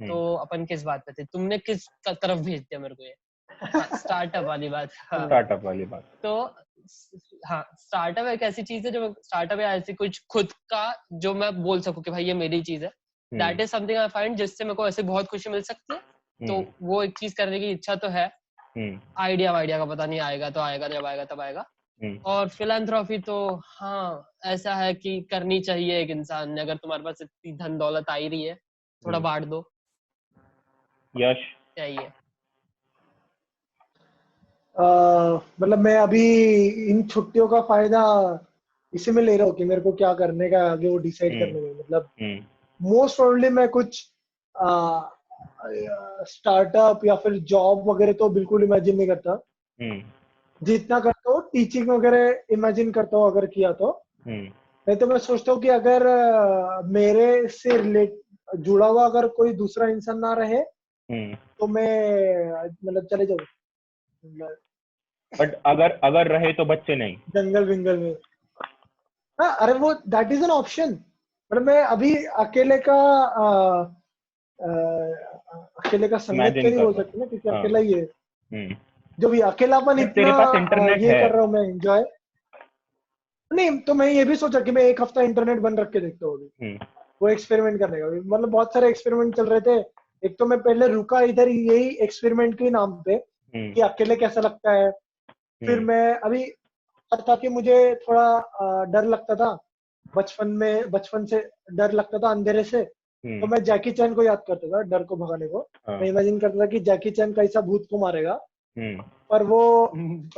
[SPEAKER 4] तो अपन किस बात पे थे, तुमने किस तरफ भेज दिया मेरे को ये? स्टार्टअप वाली बात।
[SPEAKER 3] स्टार्टअप वाली बात।
[SPEAKER 4] तो हाँ, स्टार्टअप एक ऐसी चीज है जो स्टार्टअप है ऐसी कुछ खुद का जो मैं बोल सकूं कि भाई ये मेरी चीज है। That is something I find जिससे मेरे को ऐसे बहुत खुशी मिल सकती है। तो वो एक चीज करने की इच्छा तो है। आइडिया का पता नहीं, आएगा तो आएगा, जब आएगा तब आएगा। और फिलैंथ्रोपी तो हाँ ऐसा है कि करनी चाहिए एक इंसान ने, अगर तुम्हारे पास इतनी धन दौलत आ ही रही है, थोड़ा बांट दो।
[SPEAKER 3] यश
[SPEAKER 4] चाहिए।
[SPEAKER 5] मतलब मैं अभी इन छुट्टियों का फायदा इसी में ले रहा हूँ कि मेरे को क्या करने का है आगे, वो डिसाइड करने में। मतलब मोस्ट प्रोबेबली मैं कुछ स्टार्टअप या फिर जॉब वगैरह तो बिल्कुल इमेजिन नहीं करता। जितना करता हूँ टीचिंग वगैरह इमेजिन करता हूँ अगर किया तो। नहीं तो मैं सोचता हूँ कि अगर मेरे से रिलेट जुड़ा हुआ अगर कोई दूसरा इंसान ना रहे तो मैं मतलब चले जाऊँ
[SPEAKER 3] बट अगर रहे तो बच्चे नहीं,
[SPEAKER 5] जंगल विंगल में। हाँ, अरे वो दैट इज एन ऑप्शन। मतलब मैं अभी अकेले का संगत
[SPEAKER 3] Imagine
[SPEAKER 5] तो नहीं
[SPEAKER 3] कर
[SPEAKER 5] बोल
[SPEAKER 3] रहा
[SPEAKER 5] सकते ना, क्योंकि
[SPEAKER 3] हूँ।
[SPEAKER 5] अकेला ही है।
[SPEAKER 3] हाँ।
[SPEAKER 5] जो भी अकेलापन
[SPEAKER 3] बट
[SPEAKER 5] इतना
[SPEAKER 3] तेरे पास इंटरनेट
[SPEAKER 5] ये
[SPEAKER 3] है।
[SPEAKER 5] कर रहा हूँ मैं एंजॉय। नहीं तो मैं ये भी सोचा कि मैं एक हफ्ता इंटरनेट बंद रख के देखता हूँ अभी, वो एक्सपेरिमेंट करने का। मतलब बहुत सारे एक्सपेरिमेंट चल रहे थे। एक तो मैं पहले रुका इधर यही एक्सपेरिमेंट के नाम पे कि अकेले कैसा लगता है। फिर मैं अभी था कि मुझे थोड़ा डर लगता था बचपन से डर लगता था अंधेरे से। तो मैं जैकी चैन को याद करता था डर को भगाने को। मैं इमेजिन करता था कि जैकी चैन कैसा भूत को मारेगा। पर वो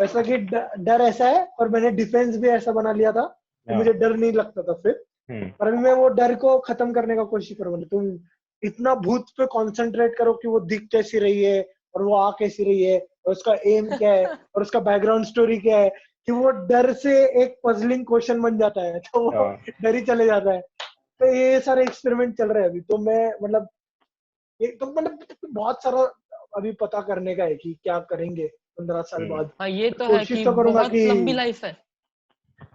[SPEAKER 5] वैसा कि डर ऐसा है, और मैंने डिफेंस भी ऐसा बना लिया था कि मुझे डर नहीं लगता था फिर। पर अभी मैं वो डर को खत्म करने का कोशिश करूंगा। तुम इतना भूत पे कंसंट्रेट करो कि वो दिख कैसी रही है और वो आ कैसी रही है और उसका एम क्या है और उसका बैकग्राउंड स्टोरी क्या है, कि वो डर से एक पजलिंग क्वेश्चन बन जाता है, तो वो डर ही चले जाता है। तो ये सारे एक्सपेरिमेंट चल रहे हैं अभी। तो मैं मतलब बहुत सारा अभी पता करने का है कि क्या करेंगे 15 साल बाद।
[SPEAKER 4] हाँ ये तो है
[SPEAKER 5] कोशिश
[SPEAKER 4] कि
[SPEAKER 5] तो करूंगा
[SPEAKER 4] बहुत
[SPEAKER 5] कि
[SPEAKER 4] लंबी लाइफ है।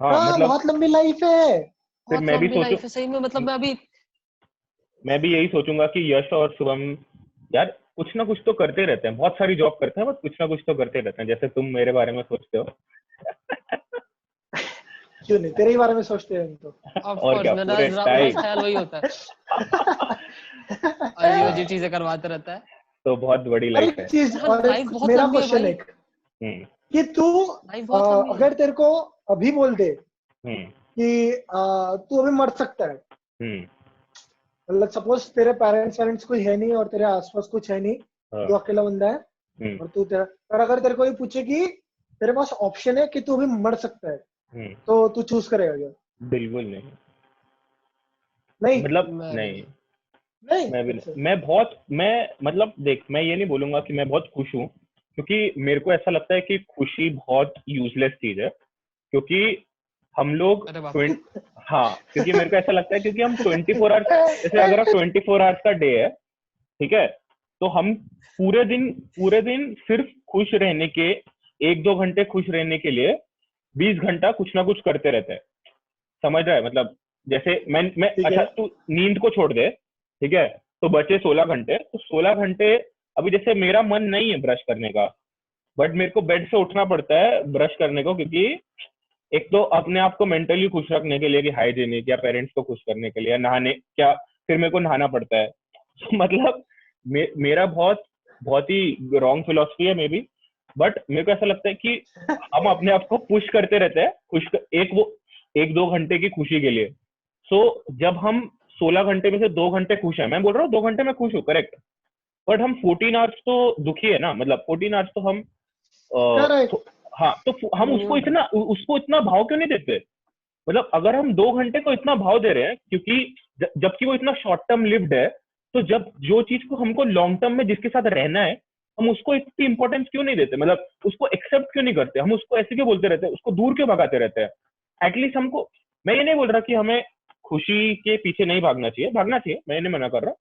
[SPEAKER 5] हाँ
[SPEAKER 3] मतलब
[SPEAKER 5] बहुत लंबी लाइफ है।
[SPEAKER 3] फिर
[SPEAKER 4] बहुत
[SPEAKER 3] मैं भी
[SPEAKER 4] लंबी लाइफ है सही में। मतलब
[SPEAKER 3] मैं भी यही सोचूंगा कि यश और शुभम यार कुछ ना कुछ तो करते रहते हैं, बहुत सारी जॉब करते हैं, बस कुछ ना कुछ तो करते रहते हैं, जैसे तुम मेरे बारे में सोचते हो।
[SPEAKER 5] क्यों नहीं, तेरे ही बारे में सोचते हैं हम तो।
[SPEAKER 4] ऑफ
[SPEAKER 3] और
[SPEAKER 4] कोर्स
[SPEAKER 3] क्या
[SPEAKER 4] मेरा
[SPEAKER 3] पूरे
[SPEAKER 4] बस
[SPEAKER 3] टाइम।
[SPEAKER 4] ख्याल वही होता है। अजीब अजीब चीजें करवाते रहता है।
[SPEAKER 3] तो बहुत बड़ी
[SPEAKER 5] और
[SPEAKER 3] लाइफ
[SPEAKER 5] एक
[SPEAKER 3] है।
[SPEAKER 5] चीज,
[SPEAKER 4] हाँ,
[SPEAKER 5] और
[SPEAKER 4] लाइफ
[SPEAKER 5] एक
[SPEAKER 4] बहुत
[SPEAKER 5] मेरा
[SPEAKER 4] लंबी है
[SPEAKER 5] क्वेश्चन
[SPEAKER 4] भाई।
[SPEAKER 5] एक
[SPEAKER 3] हम्म
[SPEAKER 5] कि तू
[SPEAKER 4] लाइफ बहुत लंबी है।
[SPEAKER 5] अगर तेरे को अभी बोल दे
[SPEAKER 3] हम्म
[SPEAKER 5] कि तू अभी मर सकता है,
[SPEAKER 3] हम्म
[SPEAKER 5] मतलब सपोज तेरे पेरेंट्स कोई है नहीं और तेरे आसपास कुछ है नहीं, तू अकेला बंदा है और तू तेरा, और अगर तेरे को ये पूछे कि तेरे पास ऑप्शन है कि तू अभी मर सकता है, तो तू चूज करेगा क्या?
[SPEAKER 3] बिल्कुल नहीं।
[SPEAKER 5] नहीं
[SPEAKER 3] मतलब
[SPEAKER 4] मैं भी
[SPEAKER 3] नहीं,
[SPEAKER 5] नहीं
[SPEAKER 3] मैं भी
[SPEAKER 5] अच्छा।
[SPEAKER 3] नहीं। मैं मतलब देख, मैं ये नहीं बोलूंगा कि मैं बहुत खुश हूँ, क्योंकि मेरे को ऐसा लगता है कि खुशी बहुत यूजलेस चीज है। क्योंकि हम लोग
[SPEAKER 4] अरे बाप रे।
[SPEAKER 3] हाँ, क्योंकि मेरे को ऐसा लगता है क्योंकि हम 24 आवर्स, जैसे अगर आप 24 आवर्स का डे है, ठीक है, तो हम पूरे दिन सिर्फ खुश रहने के, 1-2 घंटे खुश रहने के लिए 20 घंटा कुछ ना कुछ करते रहते हैं। समझ रहा है? मतलब जैसे मैं
[SPEAKER 5] ठीक
[SPEAKER 3] अच्छा
[SPEAKER 5] है।
[SPEAKER 3] तू नींद को छोड़ दे, ठीक है, तो बचे 16 घंटे। तो 16 घंटे अभी जैसे मेरा मन नहीं है ब्रश करने का, बट मेरे को बेड से उठना पड़ता है ब्रश करने को, क्योंकि एक तो अपने आप को मेंटली खुश रखने के लिए कि हाइजीनिक, या पेरेंट्स को खुश करने के लिए, नहाने क्या, फिर मेरे को नहाना पड़ता है। मतलब मेरा बहुत बहुत ही रॉन्ग फिलोसफी है मे बी, बट मेरे को ऐसा लगता है कि हम अपने आप को पुश करते रहते हैं वो 1-2 घंटे की खुशी के लिए। सो जब हम 16 घंटे में से 2 घंटे खुश है, मैं बोल रहा हूँ 2 घंटे में खुश हूँ, करेक्ट, बट हम 14 आवर्स तो दुखी है ना, मतलब 14 आवर्स तो हम
[SPEAKER 5] करेक्ट।
[SPEAKER 3] हाँ, तो हम उसको इतना भाव क्यों नहीं देते? मतलब अगर हम 2 घंटे को इतना भाव दे रहे हैं, क्योंकि जबकि वो इतना शॉर्ट टर्म लिव्ड है, तो जब जो चीज को हमको लॉन्ग टर्म में जिसके साथ रहना है, हम उसको इतनी इंपॉर्टेंस क्यों नहीं देते? मतलब उसको एक्सेप्ट क्यों नहीं करते? हम उसको ऐसे क्यों बोलते रहते हैं? उसको दूर क्यों भगाते रहते हैं? एटलीस्ट हमको, मैं ये नहीं बोल रहा कि हमें खुशी के पीछे नहीं भागना चाहिए, भागना चाहिए, मैं ये नहीं मना कर रहा,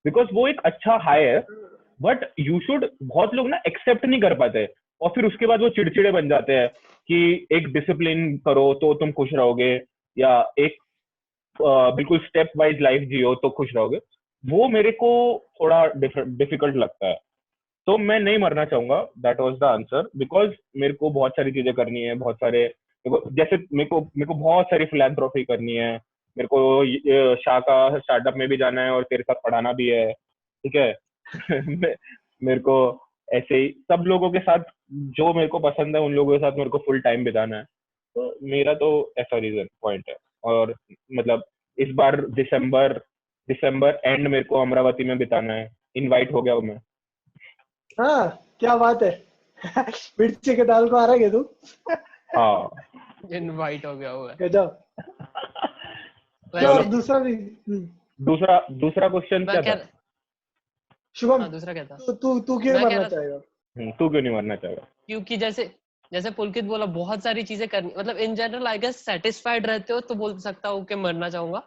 [SPEAKER 3] बिकॉज वो एक अच्छा हाई है, बट यू शुड, बहुत लोग ना एक्सेप्ट नहीं कर पाते और फिर उसके बाद वो चिड़चिड़े बन जाते हैं कि एक डिसिप्लिन करो तो तुम खुश रहोगे, या एक बिल्कुल स्टेप वाइज लाइफ जियो तो खुश रहोगे। वो मेरे को थोड़ा डिफिकल्ट लगता है, तो मैं नहीं मरना चाहूंगा। That was the answer, because मेरे को बहुत सारी चीजें करनी है, बहुत सारे, जैसे मेरे को बहुत सारी फिलैंथ्रोपी करनी है, मेरे को शाह का स्टार्टअप में भी जाना है और तेरे साथ पढ़ाना भी है, ठीक है। मेरे को ऐसे ही सब लोगों के साथ जो मेरे को पसंद है उन लोगों के साथ मेरे को फुल टाइम बिताना है, तो मेरा तो ऐसा रीजन पॉइंट है। और मतलब इस बार दिसंबर एंड मेरे को अमरावती में बिताना है, इनवाइट हो गया हूं मैं।
[SPEAKER 5] हाँ, क्या बात है। मिर्ची के दाल को आ रहा है तू?
[SPEAKER 3] हाँ,
[SPEAKER 4] इनवाइट हो गया हुआ है।
[SPEAKER 5] गजब।
[SPEAKER 4] वैसे
[SPEAKER 5] और दूसरा भी
[SPEAKER 3] दूसरा क्वेश्चन क्या
[SPEAKER 4] मैं
[SPEAKER 3] था?
[SPEAKER 4] कह
[SPEAKER 5] शुभम,
[SPEAKER 4] हाँ, दूसरा क्या था?
[SPEAKER 5] तू क्यों
[SPEAKER 4] मैं कह
[SPEAKER 5] मरना
[SPEAKER 4] रहा था
[SPEAKER 5] चाहेगा?
[SPEAKER 3] तू क्यों नहीं मरना चाहेगा?
[SPEAKER 4] क्योंकि जैसे जैसे पुलकित बोला, बहुत सारी चीजें करनी, मतलब in general I guess satisfied रहते हो तो बोल सकता हूँ कि मरना चाहूंगा,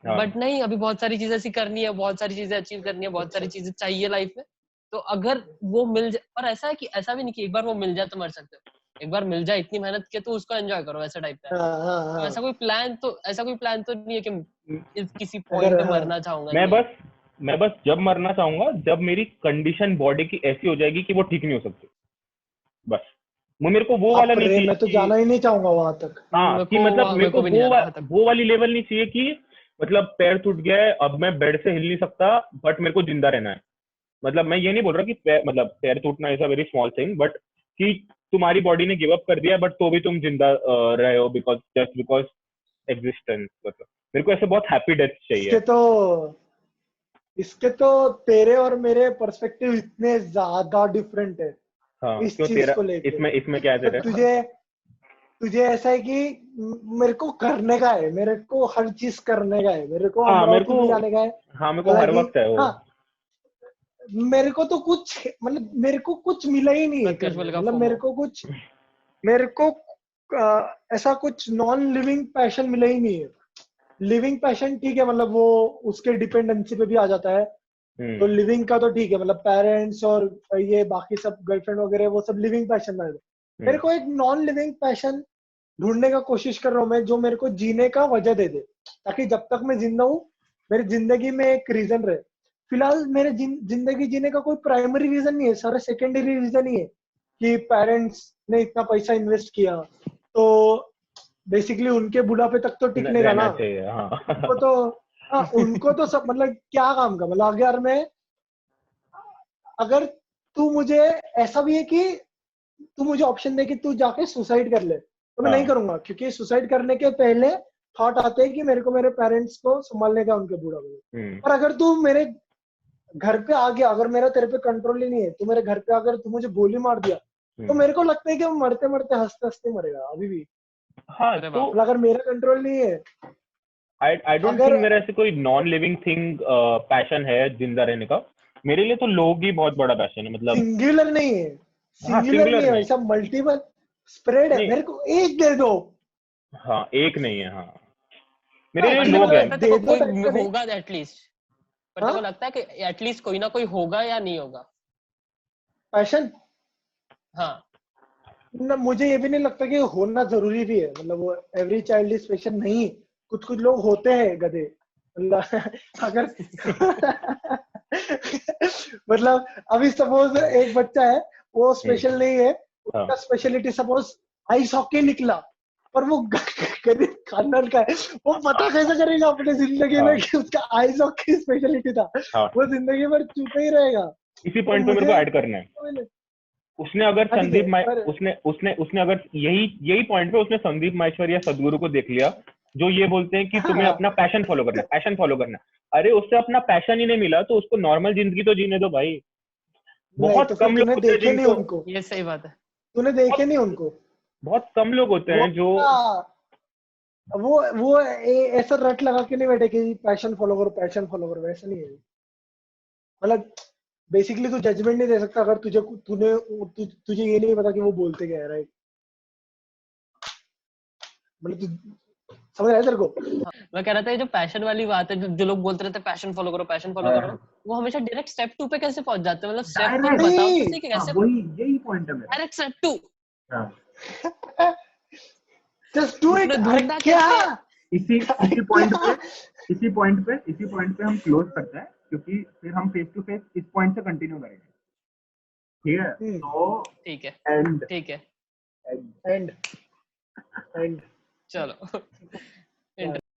[SPEAKER 3] हाँ,
[SPEAKER 4] बट नहीं, अभी बहुत सारी चीजें ऐसी करनी है, बहुत सारी चीजें अचीव करनी है, बहुत सारी चीजें चाहिए लाइफ में। तो अगर वो मिल जाए, और ऐसा है कि ऐसा भी नहीं कि एक बार वो मिल जाए तो मर सकते हो, एक बार मिल जाए, इतनी मेहनत की तो उसको एंजॉय करो, ऐसा टाइप का है।
[SPEAKER 5] हाँ हाँ
[SPEAKER 4] तो
[SPEAKER 5] हाँ।
[SPEAKER 4] ऐसा कोई प्लान तो नहीं है कि किसी पॉइंट
[SPEAKER 5] अगर
[SPEAKER 4] पे
[SPEAKER 5] हाँ,
[SPEAKER 4] मरना चाहूंगा,
[SPEAKER 3] मैं
[SPEAKER 4] नहीं।
[SPEAKER 3] बस मैं बस जब मरना चाहूंगा जब मेरी कंडीशन बॉडी की ऐसी हो जाएगी कि वो ठीक नहीं हो सकती, बस। मेरे को वो वाला
[SPEAKER 5] बाप
[SPEAKER 3] नहीं
[SPEAKER 5] रे,
[SPEAKER 3] चाहिए
[SPEAKER 5] मैं तो
[SPEAKER 3] कि,
[SPEAKER 5] जाना ही नहीं चाहूंगा वहां तक।
[SPEAKER 3] हाँ, कि मतलब मेरे
[SPEAKER 4] मेरे
[SPEAKER 3] को
[SPEAKER 4] को भी नहीं जाना वहां तक।
[SPEAKER 3] वो वाली लेवल नहीं चाहिए कि मतलब पैर टूट गया है, अब मैं बेड से हिल नहीं सकता, बट मेरे को जिंदा रहना है। मतलब मैं ये नहीं बोल रहा कि पैर टूटना is a very small thing, but कि तुम्हारी बॉडी ने गिव अप कर दिया बट तो भी तुम जिंदा रहे हो, बिकॉज एग्जिस्टेंस। मतलब मेरे को ऐसे बहुत हैप्पी डेथ चाहिए।
[SPEAKER 5] इसके तो तेरे और मेरे पर्सपेक्टिव इतने ज्यादा डिफरेंट है
[SPEAKER 3] हाँ,
[SPEAKER 5] इस
[SPEAKER 3] क्यों
[SPEAKER 5] चीज
[SPEAKER 3] तेरा
[SPEAKER 5] को लेके।
[SPEAKER 3] इसमें क्या है
[SPEAKER 5] मतलब
[SPEAKER 3] तेरा?
[SPEAKER 5] तुझे तुझे ऐसा है कि मेरे को करने का है, मेरे को हर चीज करने का है, मेरे को
[SPEAKER 3] हाँ,
[SPEAKER 5] अमरावती भी जाने का है।
[SPEAKER 3] हाँ, मेरे को हर
[SPEAKER 5] हालांकि
[SPEAKER 3] वक्त है वो।
[SPEAKER 5] हाँ, मेरे को तो कुछ, मतलब मेरे को कुछ मिला ही नहीं है
[SPEAKER 4] प्रत्युष
[SPEAKER 5] करने,
[SPEAKER 4] बोलेगा
[SPEAKER 5] मतलब
[SPEAKER 4] फोमो।
[SPEAKER 5] मेरे को ऐसा कुछ नॉन लिविंग पैशन मिला ही नहीं है। लिविंग पैशन ठीक है, मतलब वो उसके डिपेंडेंसी पे भी आ जाता है। तो
[SPEAKER 3] हम्म,
[SPEAKER 5] लिविंग का तो ठीक है, मतलब पेरेंट्स और ये बाकी सब गर्लफ्रेंड वगैरह वो सब लिविंग पैशन में है। मेरे
[SPEAKER 3] हम्म,
[SPEAKER 5] को एक नॉन लिविंग पैशन ढूंढने का कोशिश कर रहा हूँ मैं, जो मेरे को जीने का वजह दे दे, ताकि जब तक मैं जिंदा हूँ मेरी जिंदगी में एक रीजन रहे। फिलहाल मेरे जिंदगी जीने का कोई प्राइमरी रीजन नहीं है, सारे सेकेंडरी रीजन ही है कि पेरेंट्स ने इतना पैसा इन्वेस्ट किया, तो बेसिकली उनके बुढ़ापे तक तो टिकने का ना।
[SPEAKER 3] रहना चाहिए,
[SPEAKER 5] उनको
[SPEAKER 3] हाँ।
[SPEAKER 5] तो हाँ, उनको तो सब, मतलब क्या काम का, मतलब अगर तू मुझे, ऐसा भी है कि तू मुझे ऑप्शन दे कि तू जाके सुसाइड कर ले, तो मैं नहीं
[SPEAKER 3] हाँ,
[SPEAKER 5] करूंगा, क्योंकि सुसाइड करने के पहले थॉट आते हैं कि मेरे को मेरे पेरेंट्स को संभालने का उनके बुढ़ापे में।
[SPEAKER 3] हम्म,
[SPEAKER 5] और अगर तू मेरे घर पे आ गया, अगर मेरा तेरे पे कंट्रोल ही नहीं है, तू मेरे घर पे अगर तू मुझे गोली मार दिया, तो
[SPEAKER 3] हम्म।
[SPEAKER 5] मेरे को लगता है कि वो मरते मरते हंसते हंसते मरेगा अभी भी।
[SPEAKER 3] हाँ,
[SPEAKER 4] अरे
[SPEAKER 3] तो
[SPEAKER 4] बाप
[SPEAKER 5] मतलब अगर मेरा कंट्रोल नहीं है,
[SPEAKER 3] आई डोंट
[SPEAKER 5] अगर
[SPEAKER 3] थिंक मेरा ऐसे कोई नॉन लिविंग थिंग पैशन है जिंदा रहने का। मेरे लिए तो लोग ही बहुत बड़ा पैशन है, मतलब।
[SPEAKER 5] सिंगुलर नहीं है,
[SPEAKER 3] हाँ,
[SPEAKER 5] सिंगुलर नहीं
[SPEAKER 3] सिंगुलर
[SPEAKER 5] है,
[SPEAKER 3] नहीं,
[SPEAKER 5] ऐसा मल्टीपल स्प्रेड है।
[SPEAKER 3] नहीं।
[SPEAKER 5] मेरे को एक दे दो,
[SPEAKER 3] हाँ, एक नहीं है, हाँ। मेरे
[SPEAKER 5] हाँ
[SPEAKER 3] लिए
[SPEAKER 5] कि
[SPEAKER 4] मतलब तेरे
[SPEAKER 3] लोग
[SPEAKER 4] को
[SPEAKER 3] हैं।
[SPEAKER 4] लगता है तेरे
[SPEAKER 5] दे
[SPEAKER 4] को
[SPEAKER 5] दो
[SPEAKER 4] कोई
[SPEAKER 5] टाइप का नहीं।
[SPEAKER 4] होगा एटलीस्ट, पर तेरे को
[SPEAKER 5] हाँ,
[SPEAKER 4] लगता है कि एटलीस्ट कोई ना कोई होगा या नहीं होगा?
[SPEAKER 5] पैशन
[SPEAKER 4] हाँ।
[SPEAKER 5] ना, मुझे ये भी नहीं लगता कि होना जरूरी भी है, मतलब वो एवरी चाइल्ड इज स्पेशल नहीं। कुछ कुछ लोग होते हैं गधे, मतलब अगर मतलब अभी सपोज एक बच्चा है, वो स्पेशल नहीं है,
[SPEAKER 3] हाँ,
[SPEAKER 5] उसका स्पेशलिटी सपोज आइस हॉकी निकला, पर वो गरीब खानदान का है, वो पता कैसे करेगा अपने जिंदगी में
[SPEAKER 3] हाँ,
[SPEAKER 5] कि उसका आइस हॉकी स्पेशलिटी था?
[SPEAKER 3] हाँ।
[SPEAKER 5] वो जिंदगी भर चूते ही रहेगा।
[SPEAKER 3] इसी
[SPEAKER 5] तो
[SPEAKER 3] पॉइंट पे मेरे को
[SPEAKER 5] मुझे,
[SPEAKER 3] ऐड करना है। उसने अगर
[SPEAKER 5] हाँ ठीक है,
[SPEAKER 3] संदीप माय
[SPEAKER 5] पर
[SPEAKER 3] उसने अगर यही पॉइंट पे उसने संदीप माहेश्वरी या सदगुरु को देख लिया, जो ये बोलते हैं कि तुम्हें
[SPEAKER 5] हाँ,
[SPEAKER 3] अपना पैशन फॉलो करना है, पैशन फॉलो करना है। अरे, उससे अपना पैशन ही नहीं मिला तो उसको नॉर्मल जिंदगी तो जीने दो भाई। बहुत
[SPEAKER 5] तो फिर
[SPEAKER 3] कम लोग
[SPEAKER 5] तूने
[SPEAKER 3] होते हैं
[SPEAKER 5] देखे नहीं
[SPEAKER 3] जिनको,
[SPEAKER 5] उनको,
[SPEAKER 4] ये सही बात है।
[SPEAKER 5] तूने देखे नहीं उनको।
[SPEAKER 3] बहुत कम लोग होते हैं जो
[SPEAKER 5] वो ऐसा रट लगा के नहीं बैठे कि पैशन फॉलो करो, पैशन फॉलो करो, वैसा नहीं है। मतलब बेसिकली तू जजमेंट नहीं दे सकता अगर तुझे ये नहीं पता कि वो बोलते क्या है, राइट? मतलब तू समझ रहा है तेरे को?
[SPEAKER 4] मैं कह रहा था ये जो पैशन वाली बात है, जो लोग बोलते रहते हैं पैशन फॉलो करो, पैशन फॉलो करो, वो हमेशा डायरेक्ट स्टेप 2 पे कैसे पहुंच जाते हैं? मतलब स्टेप 1
[SPEAKER 6] डायरेक्ट,
[SPEAKER 4] बताओ तो
[SPEAKER 5] नहीं,
[SPEAKER 4] सही कि
[SPEAKER 6] हाँ
[SPEAKER 4] कैसे
[SPEAKER 6] वही यही पॉइंट है मेरा।
[SPEAKER 4] डायरेक्ट स्टेप 2
[SPEAKER 6] हाँ,
[SPEAKER 5] जस्ट डू इट।
[SPEAKER 4] उसमें
[SPEAKER 5] अरे
[SPEAKER 4] ढूंढना
[SPEAKER 5] क्या?
[SPEAKER 4] कैसे है?
[SPEAKER 6] इसी पॉइंट पे हम क्लोज करते हैं, क्योंकि फिर हम फेस टू फेस इस पॉइंट से कंटिन्यू करेंगे, ठीक है? तो
[SPEAKER 4] ठीक है,
[SPEAKER 6] एंड
[SPEAKER 4] ठीक है,
[SPEAKER 5] एंड एंड
[SPEAKER 4] चलो।